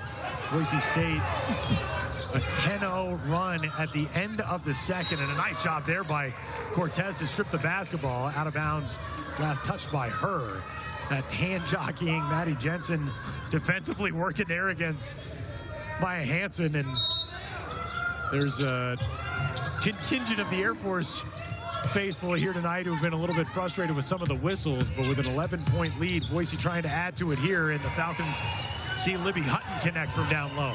Boise State, a 10-0 run at the end of the second, and a nice job there by Cortez to strip the basketball out of bounds. Last touch by her. That hand jockeying Maddie Jensen defensively working there against Maya Hansen, and there's a contingent of the Air Force faithful here tonight who have been a little bit frustrated with some of the whistles, but with an 11-point lead, Boise trying to add to it here, and the Falcons see Libby Hutton connect from down low.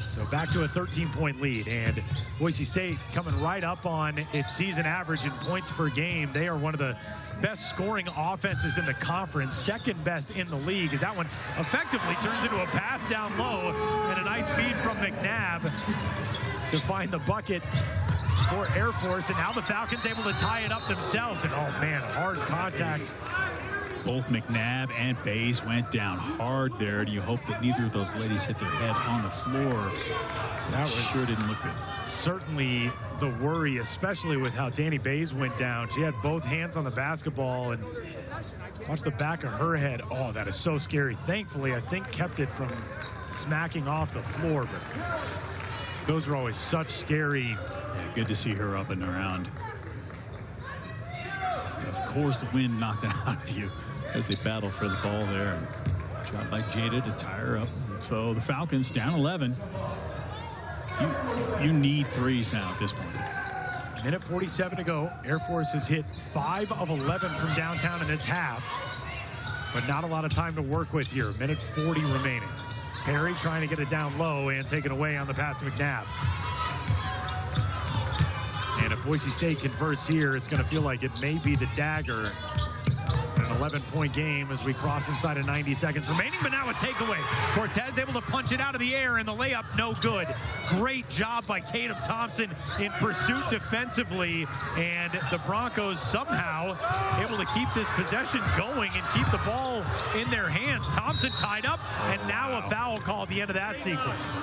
So back to a 13-point lead, and Boise State coming right up on its season average in points per game. They are one of the best scoring offenses in the conference, second best in the league, as that one effectively turns into a pass down low and a nice feed from McNabb to find the bucket for Air Force, and now the Falcons able to tie it up themselves. And oh man, hard contact Both McNabb and Bays went down hard there. And you hope that neither of those ladies hit their head on the floor. That was sure didn't look good. Certainly the worry, especially with how Danny Bays went down. She had both hands on the basketball, and watch the back of her head. Oh, that is so scary. Thankfully, I think kept it from smacking off the floor, but those are always such scary. Yeah, good to see her up and around. Of course, the wind knocked it out of you as they battled for the ball there. And tried by Jada to tie her up. And so the Falcons down 11. You need threes now at this point. Minute 47 to go. Air Force has hit 5 of 11 from downtown in this half, but not a lot of time to work with here. Minute 40 remaining. Perry trying to get it down low and taken away on the pass to McNabb. And if Boise State converts here, it's going to feel like it may be the dagger. An 11-point game as we cross inside of 90 seconds remaining, but now a takeaway. Cortez able to punch it out of the air, and the layup no good. Great job by Tatum Thompson in pursuit defensively, and the Broncos somehow able to keep this possession going and keep the ball in their hands. Thompson tied up, and now a foul call at the end of that sequence.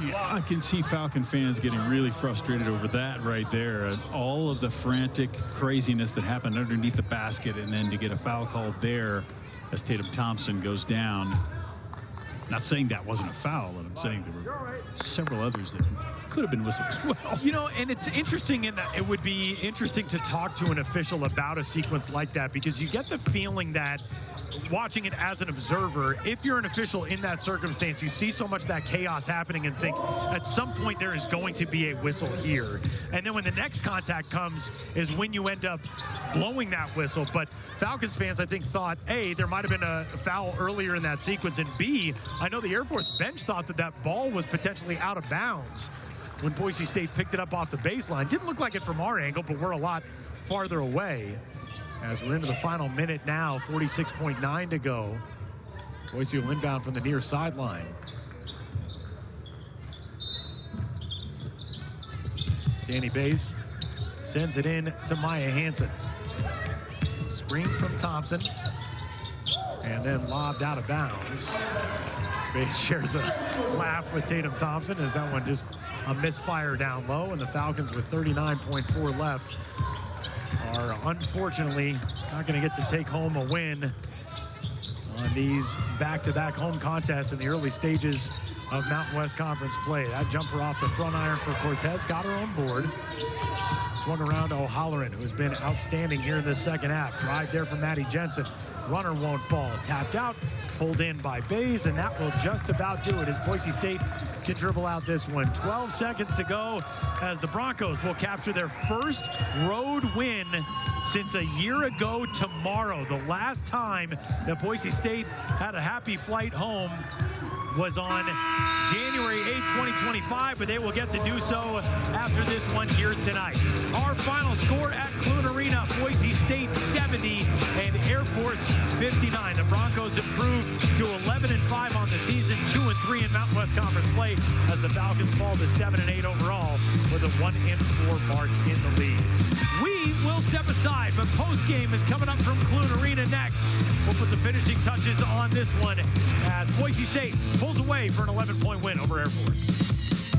Yeah, I can see Falcon fans getting really frustrated over that right there. And all of the frantic craziness that happened underneath the basket, and then to get a foul called there as Tatum Thompson goes down. Not saying that wasn't a foul, and I'm saying there were several others that could have been whistled as well. You know, and it's interesting, and it would be interesting to talk to an official about a sequence like that, because you get the feeling that watching it as an observer, if you're an official in that circumstance, you see so much of that chaos happening and think at some point there is going to be a whistle here. And then when the next contact comes is when you end up blowing that whistle. But Falcons fans, I think, thought, A, there might have been a foul earlier in that sequence, and B, I know the Air Force bench thought that that ball was potentially out of bounds when Boise State picked it up off the baseline. Didn't look like it from our angle, but we're a lot farther away. As we're into the final minute now, 46.9 to go. Boise will inbound from the near sideline. Danny Bays sends it in to Maya Hansen. Screen from Thompson, and then lobbed out of bounds. Bays shares a laugh with Tatum Thompson as that one just a misfire down low, and the Falcons with 39.4 left are unfortunately not going to get to take home a win on these back-to-back home contests in the early stages of Mountain West Conference play. That jumper off the front iron for Cortez got her on board. Swung around to O'Halloran, who's been outstanding here in the second half. Drive there from Maddie Jensen. Runner won't fall. Tapped out, pulled in by Bays, and that will just about do it as Boise State can dribble out this one. 12 seconds to go as the Broncos will capture their first road win since a year ago tomorrow. The last time that Boise State had a happy flight home was on January 8th, 2025, but they will get to do so after this one here tonight. Our final score at Clune Arena, Boise State 70 and Air Force 59. The Broncos improved to 11-5 on the season, 2-3 in Mountain West Conference play as the Falcons fall to 7-8 overall with a 1-4 mark in the league. We will step aside, but post-game is coming up from Clune Arena next. We'll put the finishing touches on this one as Boise State pulls away for an 11-point win over Air Force.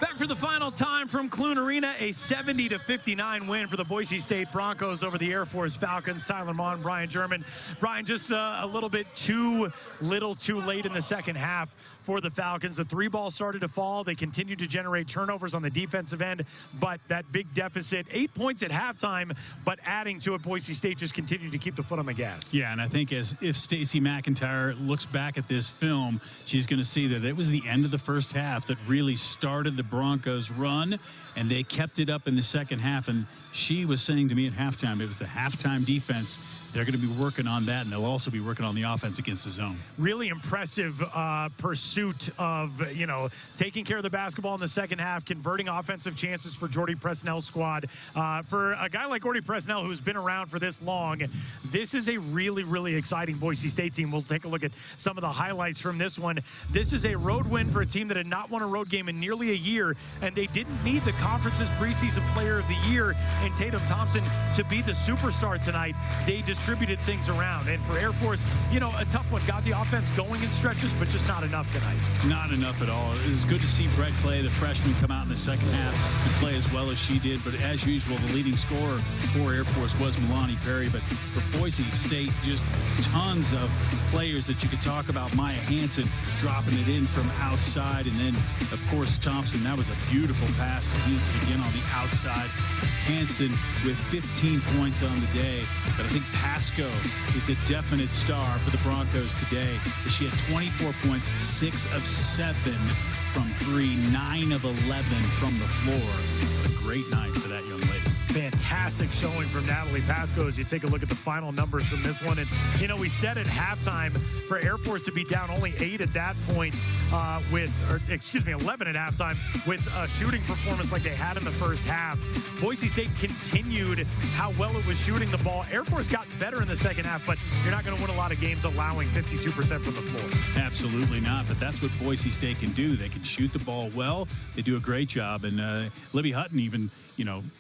Back for the final time from Clune Arena, a 70-59 win for the Boise State Broncos over the Air Force Falcons. Tyler Mon, Brian German. Brian, just a little bit too little too late in the second half for the Falcons. The three ball started to fall. They continued to generate turnovers on the defensive end, but that big deficit, 8 points at halftime, but adding to it, Boise State just continued to keep the foot on the gas. Yeah, and I think if Stacey McIntyre looks back at this film, she's going to see that it was the end of the first half that really started the Broncos' run, and they kept it up in the second half. And she was saying to me at halftime, it was the halftime defense they're going to be working on that, and they'll also be working on the offense against the zone. Really impressive pursuit of, taking care of the basketball in the second half, converting offensive chances for Jordy Presnell's squad. For a guy like Jordy Presnell, who's been around for this long, this is a really, really exciting Boise State team. We'll take a look at some of the highlights from this one. This is a road win for a team that had not won a road game in nearly a year, and they didn't need the conference's preseason player of the year in Tatum Thompson to be the superstar tonight. They distributed things around, and for Air Force, a tough one. Got the offense going in stretches, but just not enough tonight. Not enough at all. It was good to see Brett Clay, the freshman, come out in the second half and play as well as she did. But as usual, the leading scorer for Air Force was Milani Perry. But for Boise State, just tons of players that you could talk about. Maya Hansen dropping it in from outside. And then, of course, Thompson. That was a beautiful pass to Hansen again on the outside. Hansen with 15 points on the day. But I think Pasco is the definite star for the Broncos today. She had 24 points, 6 of 7 from 3, 9 of 11 from the floor. What a great night for that young lady. Fantastic showing from Natalie Pasco as you take a look at the final numbers from this one. And, we said at halftime for Air Force to be down only 8 at that point 11 at halftime with a shooting performance like they had in the first half. Boise State continued how well it was shooting the ball. Air Force got better in the second half, but you're not going to win a lot of games allowing 52% from the floor. Absolutely not, but that's what Boise State can do. They can shoot the ball well. They do a great job, and Libby Hutton even,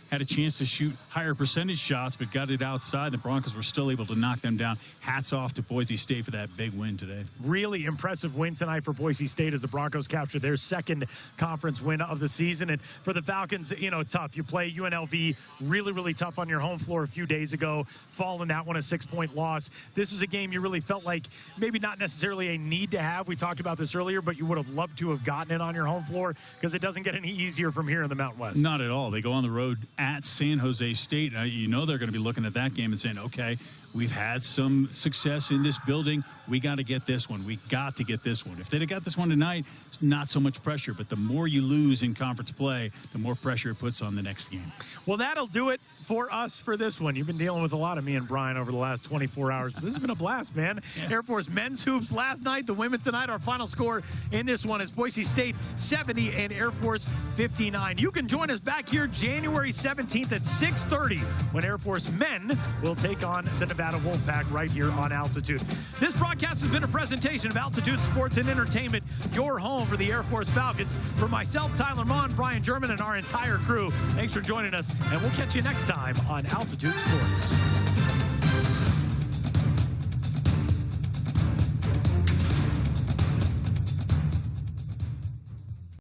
had a chance to shoot higher percentage shots, but got it outside. The Broncos were still able to knock them down. Hats off to Boise State for that big win today. Really impressive win tonight for Boise State as the Broncos captured their second conference win of the season. And for the Falcons, tough. You play UNLV really, really tough on your home floor a few days ago, fall in that one, a 6-point loss. This is a game you really felt like maybe not necessarily a need to have. We talked about this earlier, but you would have loved to have gotten it on your home floor because it doesn't get any easier from here in the Mountain West. Not at all. They go on the road at San Jose State. They're going to be looking at that game and saying, okay, we've had some success in this building. We got to get this one. We got to get this one. If they'd have got this one tonight, it's not so much pressure. But the more you lose in conference play, the more pressure it puts on the next game. Well, that'll do it for us for this one. You've been dealing with a lot of me and Brian over the last 24 hours. But this has been a blast, man. Yeah. Air Force men's hoops last night, the women tonight. Our final score in this one is Boise State 70 and Air Force 59. You can join us back here January 17th at 6:30 when Air Force men will take on the Nevada Wolfpack right here on Altitude. This broadcast has been a presentation of Altitude Sports and Entertainment, your home for the Air Force Falcons. For myself, Tyler Mon, Brian German, and our entire crew, thanks for joining us, and we'll catch you next time on Altitude Sports.